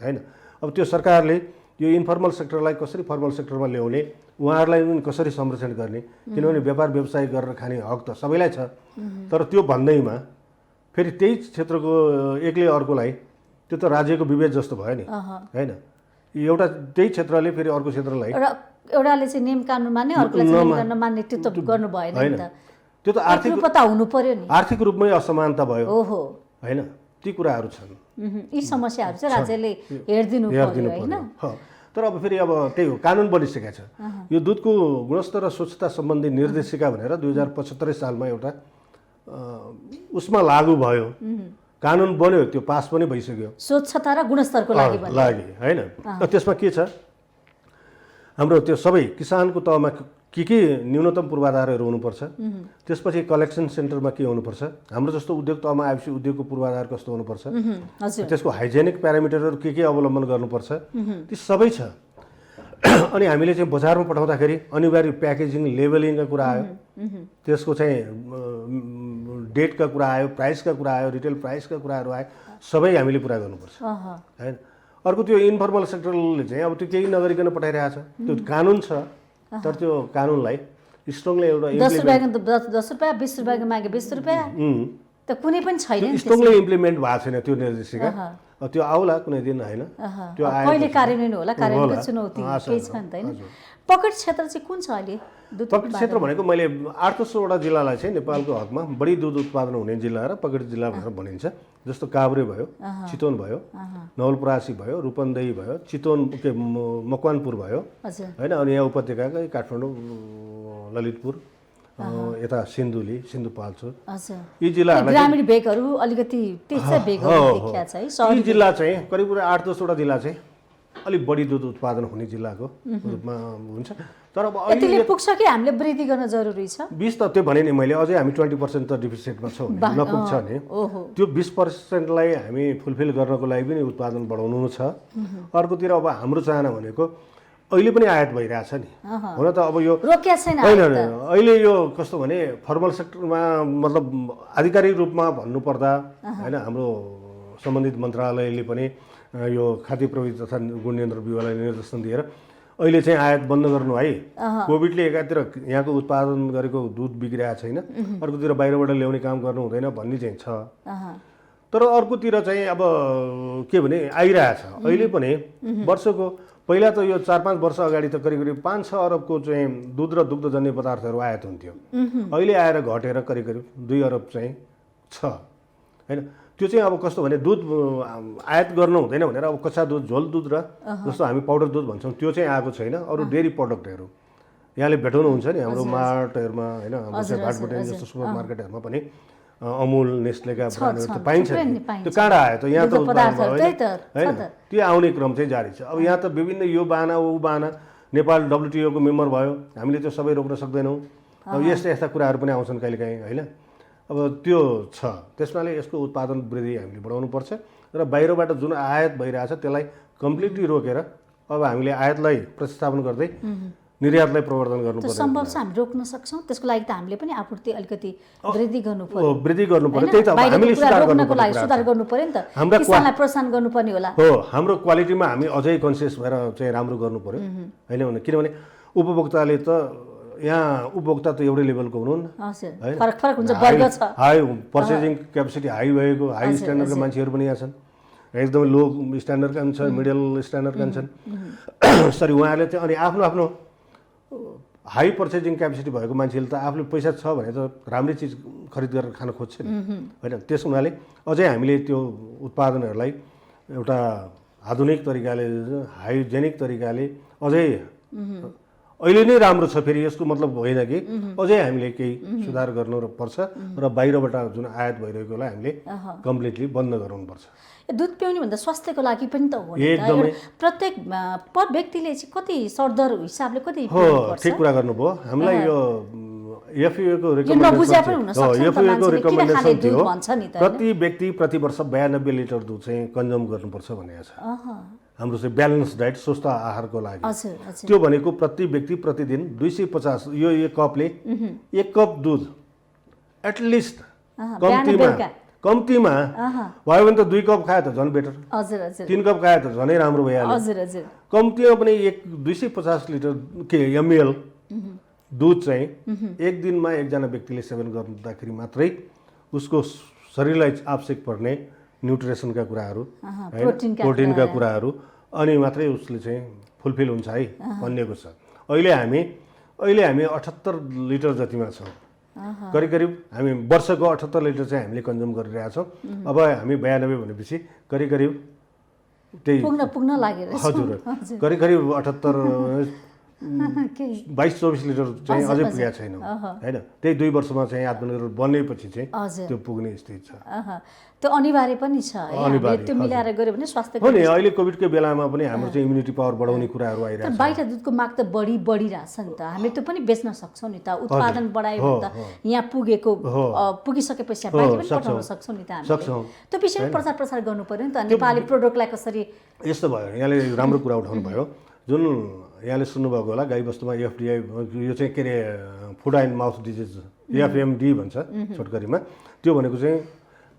S2: हैन अब त्यो सरकारले यो इन्फर्मल सेक्टरलाई कसरी फर्मल सेक्टरमा ल्याउने उहाँहरूलाई पनि कसरी संरक्षण गर्ने किनभने व्यापार व्यवसाय गरेर खाने हक त सबैलाई छ तर त्यो भन्दैमा फेरि त्यही क्षेत्रको एकले अर्कोलाई त्यो त राज्यको विभेद जस्तो भयो नि हैन एउटा त्यही क्षेत्रले फेरि अर्को क्षेत्रलाई
S1: एउटाले चाहिँ नियम कानुन मान्ने अर्कोले चाहिँ नियम कानुन मान्ने त्यो त गर्नु भएन नि त
S2: त्यो त आर्थिक
S1: पता हुनु पर्यो नि
S2: आर्थिक रूपमै असमानता भयो
S1: ओहो
S2: हैन ती कुराहरू छन्
S1: यी समस्याहरू चाहिँ राज्यले हेर्दिनु पर्यो हैन
S2: तर अब फेरि अब त्यही हो कानुन बनिसकेको छ यो दुधको गुणस्तर र स्वच्छता सम्बन्धी निर्देशिका भनेर 2075 सालमा एउटा उसमा लागू भयो कानुन बन्यो त्यो पास पनि भइसक्यो
S1: स्वच्छता र गुणस्तरको लागि
S2: हैन त्यसमा के छ हाम्रो त्यो सबै किसानको तहमा के न्यूनतम पूर्वाधारहरू हुनुपर्छ त्यसपछि कलेक्सन सेन्टरमा के हुनुपर्छ हाम्रो जस्तो उद्योग तहमा आएपछि उद्योगको पूर्वाधार कस्तो हुनुपर्छ त्यसको हाइजेनिक प्यारामिटरहरू के अवलम्बन गर्नुपर्छ ती सबै छ अनि हामीले चाहिँ बजारमा पठाउँदाखेरि अनिवार्य प्याकेजिङ लेबलिङका कुरा आयो त्यसको चाहिँ डेटका कुरा आयो प्राइसका कुरा आयो रिटेल प्राइसका कुराहरू आयो सबै हामीले पुरा गर्नुपर्छ हैन अर्को त्यो इन्फर्मल सेक्टरले चाहिँ अब त्यो केही नगरिकन पठाइरहेछ त्यो कानुन छ तर त्यो कानुनलाई स्ट्रङली एउटा
S1: 10 रुपैयाँको 10 रुपैयाँ 20 रुपैयाँको मागे 20 रुपैयाँ त कुनै पनि छैन नि
S2: स्ट्रङली इम्प्लिमेन्ट भएको छैन त्यो निर्देशिका त्यो आउला कुनै दिन होइन त्यो
S1: कहिले कार्यान्वयन होला कार्यान्वयनको चुनौती केही छ नि त हैन पकड क्षेत्र चाहिँ कुन छ अहिले दुध
S2: पकड क्षेत्र भनेको मैले 800वटा जिल्लालाई चाहिँ नेपालको हकमा बढी दुध उत्पादन हुने जिल्ला र पकड जिल्ला भनेर भनिन्छ जस्तो काभ्रे भयो चितवन भयो नवलपरासी भयो रूपन्देही भयो चितवन मकवानपुर भयो होइन अनि यहाँ उपत्यकाकै काठमाडौँ ललितपुर यता सिन्धुली सिन्धुपाल्चोक यी जिल्लाहरूलाई
S1: ग्रामीण भेगहरू अलिकति त्यसै भेगहरू देखिया छ है
S2: यी जिल्ला चाहिँ करिब 8-10वटा जिल्ला चाहिँ अलिक बढी दुध उत्पादन हुने जिल्लाको रूपमा हुन्छ तर अब
S1: यतिले पुग्छ कि हामीले वृद्धि गर्न जरुरी छ
S2: 20 त त्यो भने नि मैले अझै हामी 20% त डिफिसिटमा छौँ नपुग्छ नि त्यो 20%लाई हामी फुलफिल गर्नको लागि पनि उत्पादन बढाउनु छ अर्कोतिर अब हाम्रो चाहना भनेको अहिले पनि आयात भइरहेछ नि हुन त अब यो
S1: रोकिया छैन
S2: होइन अहिले यो कस्तो भने फर्मल सेक्टरमा मतलब आधिकारिक रूपमा भन्नुपर्दा होइन हाम्रो सम्बन्धित मन्त्रालयले पनि यो खाद्य प्रविधि तथा गुण नियन्त्रण विभागलाई निर्देशन दिएर अहिले चाहिँ आयात बन्द गर्नु है कोभिडले एकातिर यहाँको उत्पादन गरेको दुध बिग्रिएको छैन अर्कोतिर बाहिरबाट ल्याउने काम गर्नु हुँदैन भन्ने चाहिँ छ तर अर्कोतिर चाहिँ अब के भने आइरहेछ अहिले पनि वर्षको पहिला त यो 4-5 वर्ष अगाडि त करिब 5-6 अरबको चाहिँ दुध र दुग्धजन्य पदार्थहरू आयात हुन्थ्यो अहिले आएर घटेर करिब 2 अरब चाहिँ छ हैन त्यो चाहिँ अब कस्तो भने दुध आयात गर्नु हुँदैन भनेर अब कच्चा दुध झोल दुध र जस्तो हामी पाउडर दुध भन्छौँ त्यो चाहिँ आएको छैन अरू डेरी प्रडक्टहरू यहाँले भेटाउनुहुन्छ नि हाम्रो मार्टहरूमा होइन हाम्रो चाहिँ भाटबटेन जस्तो सुपर मार्केटहरूमा पनि अमुल नेस्लेका ब्रान्डहरू त पाइन्छ त्यो कहाँ आयो त यहाँ त होइन त्यो आउने क्रम चाहिँ जारी छ अब यहाँ त विभिन्न यो बाहना ऊ बाहना नेपाल WTO को मेम्बर भयो हामीले त्यो सबै रोक्न सक्दैनौँ अब यस्ता कुराहरू पनि आउँछन् कहिलेकाहीँ होइन अब त्यो छ त्यसमाले यसको उत्पादन वृद्धि हामीले बढाउनुपर्छ र बाहिरबाट जुन आयात भइरहेछ त्यसलाई कम्प्लिटली रोकेर अब हामीले आयातलाई प्रतिस्थापन गर्दै निर्यातलाई प्रवर्धन गर्नुपर्छ
S1: सम्भव छ हामी रोक्न सक्छौँ त्यसको लागि त हामीले पनि आपूर्ति अलिकति वृद्धि गर्नुपर्यो
S2: वृद्धि गर्नुपर्यो त्यही त हामीले
S1: सुधार गर्नु पर्यो नि त किसानलाई प्रोत्साहन गर्नुपर्ने होला
S2: हो हाम्रो क्वालिटीमा हामी अझै कन्सियस भएर चाहिँ राम्रो गर्नु पर्यो हैन भने किनभने उपभोक्ताले त यहाँ उपभोक्ता त एउटै लेभलको हुनुहुन्न
S1: फरक हुन्छ वर्ग छ
S2: हाई पर्चेजिङ क्यापेसिटी हाई भएको हाई स्ट्यान्डर्डका मान्छेहरू पनि यहाँ छन् एकदमै लो स्ट्यान्डर्डका पनि छन् मिडल स्ट्यान्डर्डका पनि छन् सरी उहाँहरूले चाहिँ अनि आफ्नो आफ्नो हाई पर्चेजिङ क्यापेसिटी भएको मान्छेले त आफूले पैसा छ भने त राम्रै चिज खरिद गरेर खान खोज्छ नि होइन त्यस हुनाले अझै हामीले त्यो उत्पादनहरूलाई एउटा आधुनिक तरिकाले हाइजेनिक तरिकाले अझै अहिले नै राम्रो छ फेरि यसको मतलब होइन कि अझै हामीले केही सुधार गर्नु पर्छ र बाहिरबाट जुन आयात भइरहेकोलाई हामीले कम्प्लिटली बन्द गराउनुपर्छ
S1: दुध पिउने भन्दा स्वास्थ्यको लागि पनि त हो नि प्रत्येक पर व्यक्तिले चाहिँ कति सरदर हिसाबले कति
S2: हो ठिक कुरा गर्नुभयो हामीलाई यो एफएओ को रिकमेन्डेसन थियो प्रति व्यक्ति प्रति वर्ष 92 लिटर दुध चाहिँ कन्ज्युम गर्नुपर्छ भनेको छ हाम्रो चाहिँ ब्यालेन्स डाइट स्वस्थ आहारको लागि त्यो भनेको प्रति व्यक्ति प्रतिदिन 250 यो एक कपले एक कप दुध एटलिस्ट कम्तीमा भयो भने त 2 कप खायो त झन् बेटर 3 कप खायो त झनै राम्रो भइहाल्यो कम्तीमा पनि 250 लिटर के ml दुध चाहिँ एक दिनमा एकजना व्यक्तिले सेवन गर्दाखेरि मात्रै उसको शरीरलाई आवश्यक पर्ने न्युट्रिसनका कुराहरू प्रोटिनका कुराहरू अनि मात्रै उसले चाहिँ फुलफिल हुन्छ है भनिएको छ अहिले हामी 78 लिटर जतिमा छौँ करिब हामी वर्षको 78 लिटर चाहिँ हामीले कन्ज्युम गरिरहेका छौँ अब हामी 92 भनेपछि करिब त्यही
S1: पुग्न लागेर
S2: हजुर करिब 78 22-24 लिटर चाहिँ अझै पुगेको छैन हैन त्यही 2 वर्षमा चाहिँ आत्मनिर्भर बनेपछि चाहिँ त्यो पुग्ने स्थिति छ
S1: त्यो अनिवार्य पनि छ त्यो मिलाएर गऱ्यो भने स्वास्थ्य
S2: हो नि अहिले कोभिडको बेलामा पनि हाम्रो चाहिँ इम्युनिटी पावर बढाउने कुराहरू आइरहेको छ
S1: बाहिर दुधको माग त बढिरहेछ नि त हामीले त्यो पनि बेच्न सक्छौँ नि त उत्पादन बढायो भने त यहाँ पुगिसकेपछि बाहिर पनि पठाउन सक्छौँ नि त हामीले त्यो विषयमा प्रचार गर्नु पर्यो नि त नेपाली प्रोडक्टलाई कसरी
S2: यस्तो भयो यहाँले राम्रो कुरा उठाउनु भयो जुन यहाँले सुन्नुभएको होला गाईबस्तुमा एफडिआई यो चाहिँ के अरे food and mouth disease FMD भन्छ छोटकरीमा त्यो भनेको चाहिँ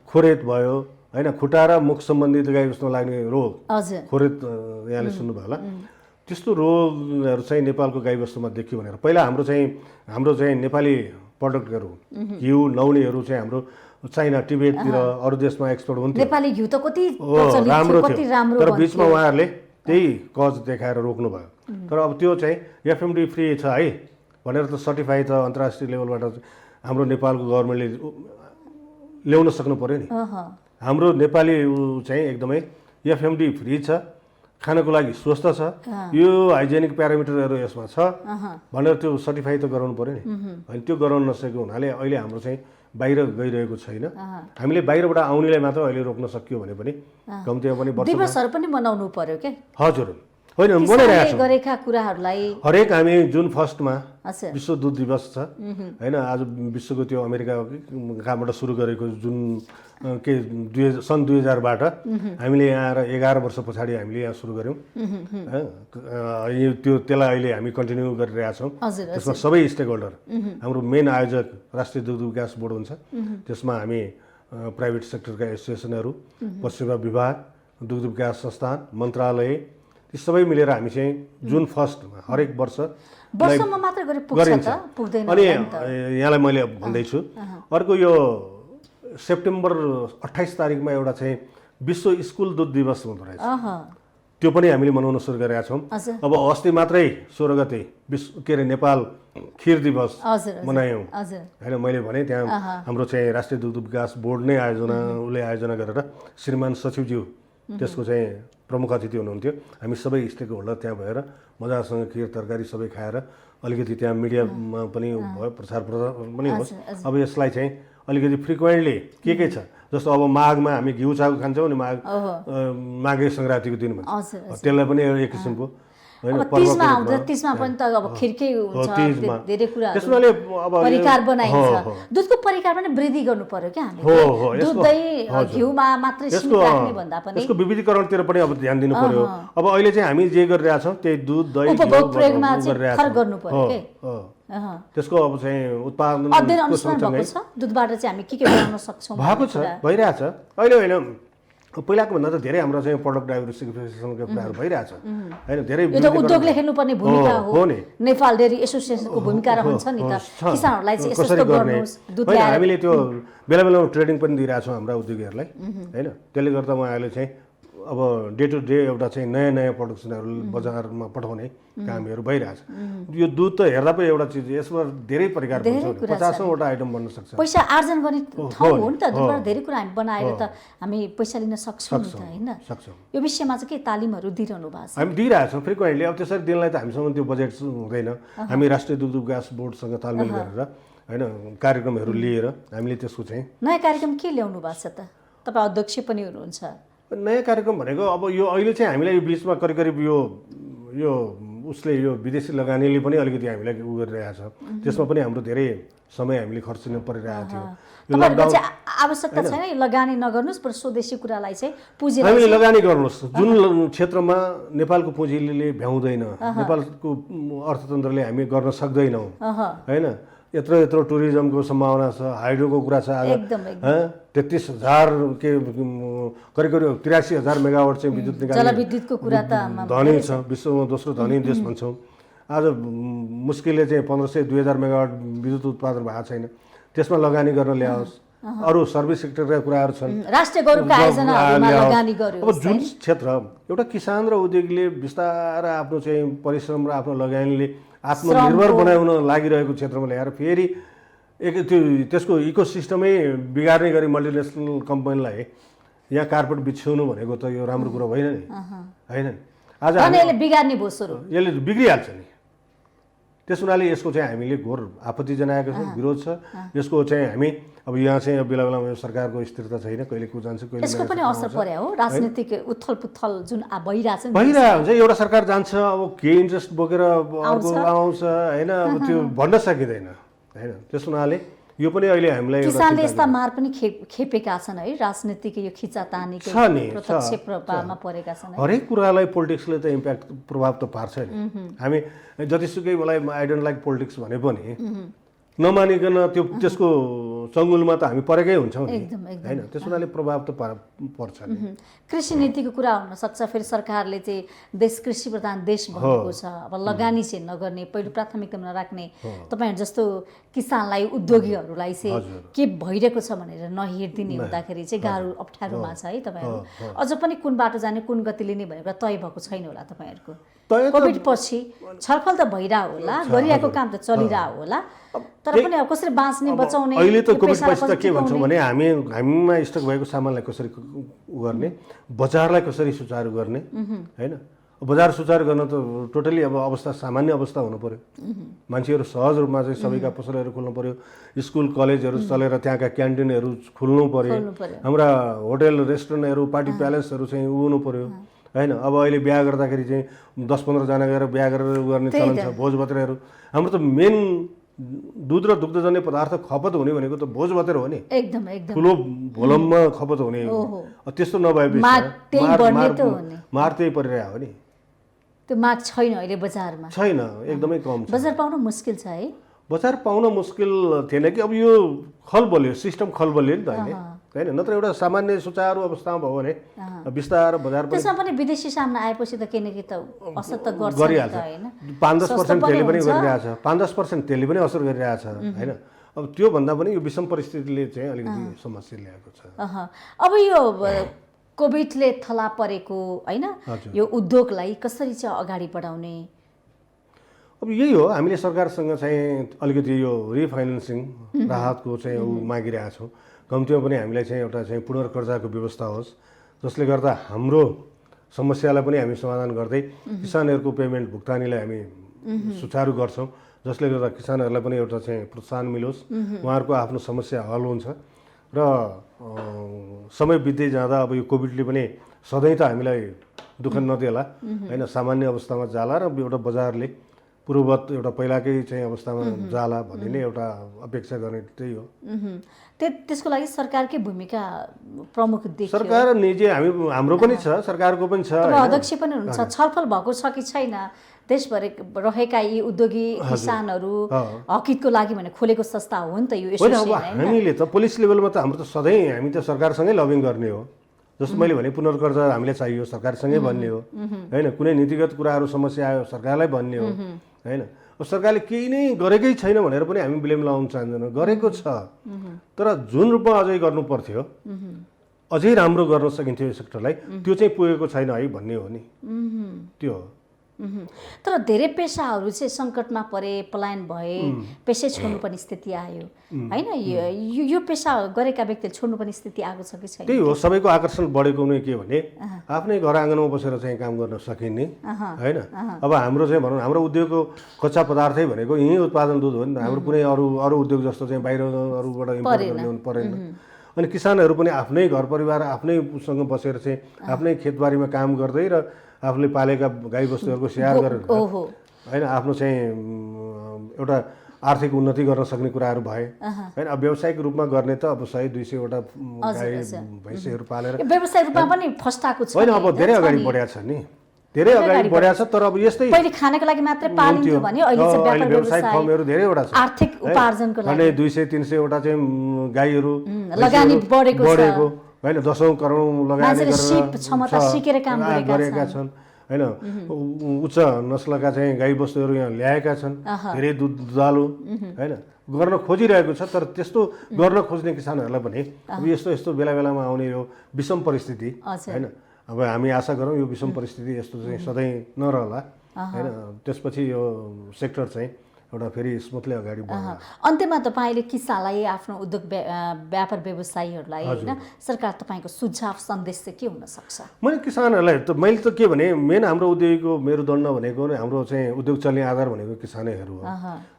S2: खोरेत भयो होइन खुट्टा र मुख सम्बन्धित गाईबस्तुमा लाग्ने रोग
S1: हजुर
S2: खोरेत यहाँले सुन्नुभयो होला त्यस्तो रोगहरू चाहिँ नेपालको गाईबस्तुमा देखियो भनेर पहिला हाम्रो चाहिँ नेपाली प्रडक्टहरू घिउ नौनीहरू चाहिँ हाम्रो चाइना टिबेटतिर अरू देशमा एक्सपोर्ट हुन्थ्यो
S1: नेपाली घिउ त कति
S2: राम्रो
S1: कति राम्रो
S2: थियो तर बिचमा उहाँहरूले त्यही कज देखाएर रोक्नु भयो तर अब त्यो चाहिँ एफएमडी फ्री छ है भनेर त सर्टिफाई त अन्तर्राष्ट्रिय लेभलबाट हाम्रो नेपालको गभर्मेन्टले ल्याउन सक्नु पर्यो नि हाम्रो नेपाली चाहिँ एकदमै एफएमडी फ्री छ खानको लागि स्वस्थ छ यो हाइजेनिक प्यारामिटरहरू यसमा छ भनेर त्यो सर्टिफाई त गराउनु पर्यो नि अनि त्यो गराउन नसकेको हुनाले अहिले हाम्रो चाहिँ बाहिर गइरहेको छैन हामीले बाहिरबाट आउनेलाई मात्र अहिले रोक्न सक्यो भने पनि कम्तीमा पनि
S1: दिवसहरू पनि मनाउनु पर्यो के
S2: हजुर होइन मनाइरहेको छौँ
S1: गरेका कुराहरूलाई
S2: हरेक हामी जुन 1 मा
S1: अच्छा
S2: विश्व दुध दिवस छ हैन आज विश्वको त्यो अमेरिकाबाट सुरु गरेको जुन के सन् 2000 बाट हामीले यहाँ आएर 11 वर्ष पछाडि हामीले यहाँ सुरु गर्यौं त्यो त्यसलाई अहिले हामी कन्टिन्यू गरिरहेका छौं त्यसमा सबै स्टेक होल्डर हाम्रो मेन आयोजक राष्ट्रिय दुग्ध विकास बोर्ड हुन्छ त्यसमा हामी प्राइभेट सेक्टरका एसोसिएसनहरू पशुसेवा विभाग दुग्ध विकास संस्थान मन्त्रालय ती सबै मिलेर हामी चाहिँ जुन 1 मा हरेक
S1: वर्षमा मात्र गरे पुग्छ त पुग्दैन
S2: अनि यहाँलाई मैले भन्दैछु अर्को यो सेप्टेम्बर 28 तारिखमा एउटा चाहिँ विश्व स्कुल दुध दिवस हुँदो रहेछ त्यो पनि हामीले मनाउन सुरु गरेका छौं अब अस्ति मात्रै 16 गते के रे नेपाल खीर दिवस मनायौं हैन मैले भने त्यहाँ हाम्रो चाहिँ राष्ट्रिय दुग्ध विकास बोर्ड नै आयोजना गरेर श्रीमान सचिवज्यू त्यसको चाहिँ प्रमुख अतिथि हुनुहुन्थ्यो हामी सबै स्टेक होल्डर त्यहाँ भएर मजासँग खीर तरकारी सबै खाएर अलिकति त्यहाँ मिडियामा पनि भयो प्रचार पनि होस् अब यसलाई चाहिँ अलिकति फ्रिक्वेन्टली के छ जस्तो अब माघमा हामी घिउ चाको खान्छौँ नि माघे संक्रान्तिको दिन भन्छ त्यसलाई पनि एक किसिमको
S1: तीजमा पनि त अब खिर्कै हुन्छ धेरै कुरा परिकार बनाइन्छ दुधको परिकार पनि वृद्धि गर्नु पर्यो क्या हामीले दुध दही घिउमा मात्रै सीमित राख्ने भन्दा पनि
S2: यसको विविधीकरण तिर पनि अब ध्यान दिनु पर्यो अब अहिले चाहिँ हामी जे गरिरहेका छौं त्यही दुध दही
S1: उपभोग प्रयोगमा चाहिँ फरक गर्नु पर्यो के
S2: त्यसको अब चाहिँ उत्पादन
S1: अध्ययन अनुसन्धान भएको छ दुधबाट चाहिँ हामी के बनाउन सक्छौं
S2: भएको छ भइरहेछ अहिले होइन पहिलाको भन्दा त धेरै हाम्रो चाहिँ प्रडक्ट डाइभर्सिफिकेसनको कुराहरू भइरहेछ हैन धेरै
S1: उद्योगले खेल्नुपर्ने भूमिका हो नेपाल डेयरी एसोसिएसनको भूमिका रहन्छ नि त किसानहरूलाई चाहिँ यस्तो गर्नुस् दुध ल्याएर
S2: हामीले त्यो बेला बेलामा ट्रेडिङ पनि दिइरहेछौँ हाम्रा उद्योगीहरूलाई हैन त्यसले गर्दा उहाँहरूले चाहिँ अब डे टु डे एउटा चाहिँ नयाँ प्रोडक्सनहरू बजारमा पठाउने कामहरू भइरहेछ यो दुध त हेर्दा पनि एउटा चिज यसमा धेरै प्रकार हुन्छ 50वटा आइटम बन्न सक्छ
S1: पैसा आर्जन गर्ने ठाउँ हो नि त दुधबाट धेरै कुरा हामी बनाएर त हामी पैसा लिन सक्छौँ नि त हैन
S2: सक्छौँ
S1: यो विषयमा चाहिँ के तालिमहरू दिइरहनु भएको छ
S2: हामी दिइरहेछौँ फ्रिक्वेन्टली अब त्यसरी दिनलाई त हामीसँग त्यो बजेट हुँदैन हामी राष्ट्रिय दुग्ध विकास बोर्डसँग तालमेल गरेर हैन कार्यक्रमहरू लिएर हामीले त्यसको चाहिँ
S1: नयाँ कार्यक्रम के ल्याउनु भएको छ त तपाईँ अध्यक्ष पनि हुनुहुन्छ
S2: नयाँ कार्यक्रम भनेको अब यो अहिले चाहिँ हामीलाई यो बिचमा करिब यो उसले यो विदेशी लगानीले पनि अलिकति हामीलाई उ गरिरहेको छ त्यसमा पनि हाम्रो धेरै समय हामीले खर्चिनु परिरहेको थियो
S1: यो लकडाउन आवश्यकता छैन लगानी नगर्नुस् पर स्वदेशी कुरालाई चाहिँ पुँजी
S2: हामीले लगानी गर्नुस् जुन क्षेत्रमा नेपालको पुँजीले भ्याउँदैन नेपालको अर्थतन्त्रले हामी गर्न सक्दैनौँ हैन यत्रो टुरिज्मको सम्भावना छ हाइड्रोको कुरा छ आज 33,000 के करिब 83,000 मेगावाट चाहिँ विद्युत निकाल्ने
S1: जलविद्युतको कुरा त
S2: धनी छ विश्वमा दोस्रो धनी देश भन्छौँ आज मुस्किलले चाहिँ 1500-2000 मेगावाट विद्युत उत्पादन भएको छैन त्यसमा लगानी गर्न ल्याओस् अरू सर्भिस सेक्टरका कुराहरू छन्
S1: राष्ट्रिय गौरवका आयोजनाहरूमा लगानी गर्यो
S2: अब जुन क्षेत्र एउटा किसान र उद्योगीले बिस्तारै आफ्नो चाहिँ परिश्रम र आफ्नो लगानीले आत्मनिर्भर बनाउन लागिरहेको क्षेत्रमा ल्याएर फेरि त्यसको इकोसिस्टमै बिगार्ने गरी मल्टिनेसनल कम्पनीलाई यहाँ कार्पेट बिछ्याउनु भनेको त यो राम्रो कुरा होइन नि हैन आज
S1: यसले बिगार्ने भो सुरु
S2: यसले बिग्रिहाल्छ नि त्यस हुनाले यसको चाहिँ हामीले घोर आपत्ति जनाएको छौँ विरोध छ यसको चाहिँ हामी अब यहाँ चाहिँ बेला बेलामा सरकारको स्थिरता छैन कहिले को जान्छ कहिले
S1: यसको पनि असर पर्यो हो राजनीतिक उथलपुथल जुन भइरहेछ
S2: हुन्छ एउटा सरकार जान्छ अब के इन्ट्रेस्ट बोकेर अर्को आउँछ हैन अब त्यो भन्न सकिँदैन हैन त्यस हुनाले यो पनि अहिले हामीलाई
S1: किसानले यस्ता मार पनि खेपेका छन् है राजनीतिक यो खिचातानीको प्रत्यक्ष प्रभावमा परेका छन्
S2: हरेक कुरालाई पोलिटिक्सले त इम्प्याक्ट प्रभाव त पार्छ नि हामी जतिसुकै मलाई आई डोन्ट लाइक पोलिटिक्स भने पनि नमानिकन त्यसको चङ्गुलमा त हामी परेकै हुन्छौँ नि
S1: एकदम एकदम
S2: हैन, त्यस हुनाले प्रभाव त पर्छ नि।
S1: कृषि नीतिको कुरा हुन सक्छ। फेरि सरकारले चाहिँ देश कृषि प्रधान देश भनेको छ, अब लगानी चाहिँ नगर्ने, पहिलो प्राथमिकतामा नराख्ने, तपाईँहरू जस्तो किसानलाई उद्योगीहरूलाई चाहिँ के भइरहेको छ भनेर नहेरिदिने हुँदाखेरि चाहिँ गाह्रो अप्ठ्यारोमा छ है तपाईँहरू। अझ पनि कुन बाटो जाने कुन गति लिने भनेर कुरा तय भएको छैन होला तपाईँहरूको। कोभिड पछि छलफल त भइरहेको होला, गरिरहेको काम त चलिरहेको होला, तर पनि अब कसरी बाँच्ने बचाउने।
S2: अहिले त कोभिड पछि त के भन्छौँ भने हामीमा स्टक भएको सामानलाई कसरी गर्ने, बजारलाई कसरी सुचारू गर्ने हैन। बजार सुचारू गर्न त टोटली अब अवस्था सामान्य अवस्था हुनु पर्यो। मान्छेहरू सहज रूपमा चाहिँ सबैका पसलहरू खोल्नु पर्यो, स्कुल कलेजहरू चलेर त्यहाँका क्यान्टिनहरू खुल्नु पर्यो, हाम्रा होटल रेस्टुरेन्टहरू पार्टी प्यालेसहरू चाहिँ उग्नु पर्यो हैन। अब अहिले बिहा गर्दाखेरि चाहिँ 10-15 जना गएर बिहा गरेर गर्ने चलन छ। भोज भतेरहरू हाम्रो त मेन दुध र दुग्धजन्य पदार्थ खपत हुने भनेको त भोज भतेर हो नि,
S1: एकदम एकदम
S2: ठुलो भोलममा खपत हुने। त्यस्तो नभएपछि मार त्यही परिरहेको हो नि।
S1: त्यो माग छैन अहिले बजारमा,
S2: छैन, एकदमै कम छ।
S1: बजार पाउन मुस्किल छ है।
S2: बजार पाउन मुस्किल थिएन कि अब यो खलबल्यो, सिस्टम खलबल्यो नि त अहिले हैन। नत्र एउटा सामान्य सुचारू अवस्थामा भयो भने बिस्तार बजार
S1: त्यसमा पनि विदेशी सामना आएपछि त केही न केही त असर त गर्छ
S2: गरिहाल्छ।
S1: हैन।
S2: 5-10% त्यसले पनि गरिरहेछ, 5-10% त्यसले पनि असर गरिरहेछ हैन। अब त्यो भन्दा पनि यो विषम परिस्थितिले चाहिँ अलिकति समस्या ल्याएको छ।
S1: अब यो कोभिडले थला परेको हैन, यो उद्योगलाई कसरी चाहिँ अगाडि बढाउने?
S2: अब यही हो, हामीले सरकारसँग चाहिँ अलिकति यो रिफाइनेन्सिङ राहतको चाहिँ मागिरहेका छौँ। कम्तीमा पनि हामीलाई चाहिँ एउटा चाहिँ पुनर्कर्जाको व्यवस्था होस्, जसले गर्दा हाम्रो समस्यालाई पनि हामी समाधान गर्दै किसानहरूको पेमेन्ट भुक्तानीलाई हामी सुचारू गर्छौँ, जसले गर्दा किसानहरूलाई पनि एउटा चाहिँ प्रोत्साहन मिलोस्, उहाँहरूको आफ्नो समस्या हल हुन्छ। र समय बित्दै जाँदा अब यो कोभिडले पनि सधैँ त हामीलाई दुःख नदेला हैन, सामान्य अवस्थामा जाला र एउटा बजारले पूर्ववत एउटा पहिलाकै चाहिँ अवस्थामा जाला भन्ने नै एउटा अपेक्षा गर्ने त्यही हो।
S1: त्यसको लागि सरकारकै भूमिका प्रमुख देखियो।
S2: सरकार निजी हाम्रो पनि छ, सरकारको पनि छ,
S1: अध्यक्ष पनि हुनुहुन्छ। छलफल भएको छ कि छैन देशभरि रहेका यी उद्योगी किसानहरू हकितको लागि भने खोलेको संस्था हो नि त यो एसोसिएसन हैन।
S2: हामीले त पुलिस लेभलमा त हाम्रो त सधैँ हामी त सरकारसँगै लबिङ गर्ने हो। जस्तो मैले भने पुनर्कर्जा हामीलाई चाहियो, सरकारसँगै भन्ने हो हैन। कुनै नीतिगत कुराहरू समस्या आयो सरकारलाई भन्ने हो हैन। अब सरकारले केही नै गरेकै छैन भनेर पनि हामी ब्लेम लगाउन चाहँदैनौँ, गरेको छ, तर जुन रूपमा अझै गर्नु पर्थ्यो, अझै राम्रो गर्न सकिन्थ्यो यो सेक्टरलाई, त्यो चाहिँ पुगेको छैन है भन्ने हो नि, त्यो हो।
S1: तर धेरै पेसाहरू चाहिँ सङ्कटमा परे, पलायन भए, पेसै छोड्नुपर्ने स्थिति आयो हैन। यो पेसा गरेका व्यक्तिले छोड्नुपर्ने स्थिति आएको छ कि छैन?
S2: त्यही हो, सबैको आकर्षण बढेको नै के भने आफ्नै घर आँगनमा बसेर चाहिँ काम गर्न सकिने हैन। अब हाम्रो चाहिँ भनौँ हाम्रो उद्योगको कच्चा पदार्थै भनेको यहीँ उत्पादन दुध हो नि त, हाम्रो कुनै अरू उद्योग जस्तो चाहिँ बाहिर अरूबाट इम्पोर्ट ल्याउनु परेन। अनि किसानहरू पनि आफ्नै घर परिवार आफ्नैसँग बसेर चाहिँ आफ्नै खेतबारीमा काम गर्दै र आफूले पालेका गाईबस्तुहरूको स्याहार गरेर हैन आफ्नो चाहिँ एउटा आर्थिक उन्नति गर्न सक्ने कुराहरू भए हैन। अब व्यावसायिक रूपमा गर्ने त अब 100-200 वटा गाई भैँसीहरू पालेर
S1: व्यावसायिक रूपमा पनि फस्टाएको छ
S2: हैन। अब धेरै अगाडि बढेको छ नि, धेरै अगाडि बढेको छ। तर अब यस्तै
S1: पहिले खानको लागि मात्रै पालिन्थ्यो भने अहिले चाहिँ
S2: व्यावसायिक फर्महरू धेरैवटा छ,
S1: आर्थिक उपार्जनको लागि
S2: 200-300 वटा चाहिँ गाईहरू
S1: लगानी बढेको
S2: हैन। 10औं करोड लगानी गरेका छन् हैन। उच्च नस्लका चाहिँ गाई बस्तुहरू यहाँ ल्याएका छन्, धेरै दुधालु हैन, गर्न खोजिरहेको छ। तर त्यस्तो गर्न खोज्ने किसानहरूलाई पनि अब यस्तो बेला बेलामा आउने यो विषम परिस्थिति हैन। अब हामी आशा गरौँ यो विषम परिस्थिति यस्तो चाहिँ सधैँ नरहला हैन। त्यसपछि यो सेक्टर चाहिँ एउटा फेरि स्मुथली अगाडि बढ्ला।
S1: अन्त्यमा तपाईँले किसानलाई, आफ्नो उद्योग व्यापार व्यवसायीहरूलाई हैन, सरकार तपाईँको सुझाव सन्देश चाहिँ के हुन सक्छ? मैले
S2: किसानहरूलाई मैले त के भने मेन हाम्रो उद्योगको मेरुदण्ड भनेको नै हाम्रो चाहिँ उद्योग चल्ने आधार भनेको किसानैहरू हो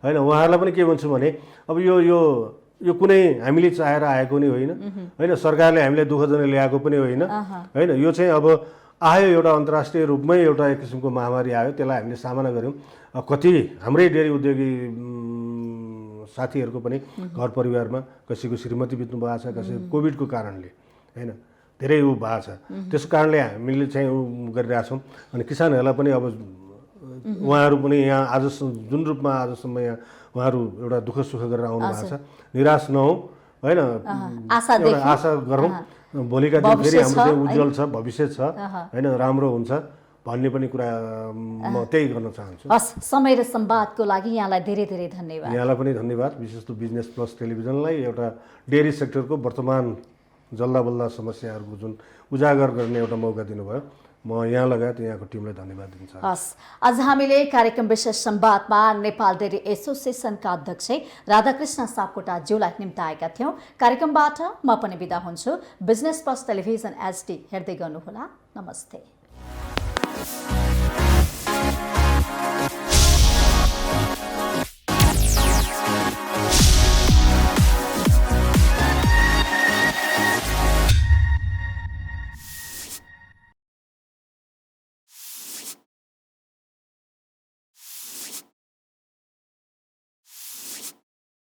S2: हैन। उहाँहरूलाई पनि के भन्छु भने अब यो कुनै हामीले चाहेर आएको नि होइन हैन, सरकारले हामीलाई दुःख दिन ल्याएको पनि होइन हैन। यो चाहिँ अब आयो, एउटा अन्तर्राष्ट्रिय रूपमै एउटा एक किसिमको महामारी आयो, त्यसलाई हामीले सामना गऱ्यौँ। कति हाम्रै डेरी उद्योगी साथीहरूको पनि घर परिवारमा कसैको श्रीमती बित्नु भएको छ, कसै कोभिडको कारणले हैन, धेरै ऊ भएको छ। त्यसको कारणले हामीले चाहिँ ऊ गरिरहेछौँ। अनि किसानहरूलाई पनि अब उहाँहरू पनि यहाँ जुन रूपमा आजसम्म यहाँ उहाँहरू एउटा दुःख सुख गरेर आउनु भएको छ, निराश नहौँ होइन
S1: आशा
S2: एउटा
S1: देख्यौँ।
S2: आशा गरौँ भोलिका दिन फेरि
S1: भविष्य
S2: हाम्रो चाहिँ
S1: छ,
S2: उज्जवल छ, भविष्य छ, होइन राम्रो हुन्छ भन्ने पनि कुरा म त्यही गर्न चाहन्छु।
S1: हस्, समय र संवादको लागि यहाँलाई धेरै धेरै धन्यवाद।
S2: यहाँलाई पनि धन्यवाद, विशेष त बिजनेस प्लस टेलिभिजनलाई एउटा डेयरी सेक्टरको वर्तमान जल्दा बल्दा समस्याहरूको जुन उजागर गर्ने एउटा मौका दिनुभयो। म यहाँ लगायत यहाँको टिमलाई धन्यवाद दिन चाहन्छु।
S1: हस्, आज हामीले कार्यक्रम विशेष संवादमा नेपाल डेयरी एसोसिएसनका अध्यक्ष राधाकृष्ण सापकोटाज्यूलाई निम्ताएका थियौँ। कार्यक्रमबाट म पनि बिदा हुन्छु। बिजनेस प्लस टेलिभिजन एचडी हेर्दै गर्नुहोला। नमस्ते।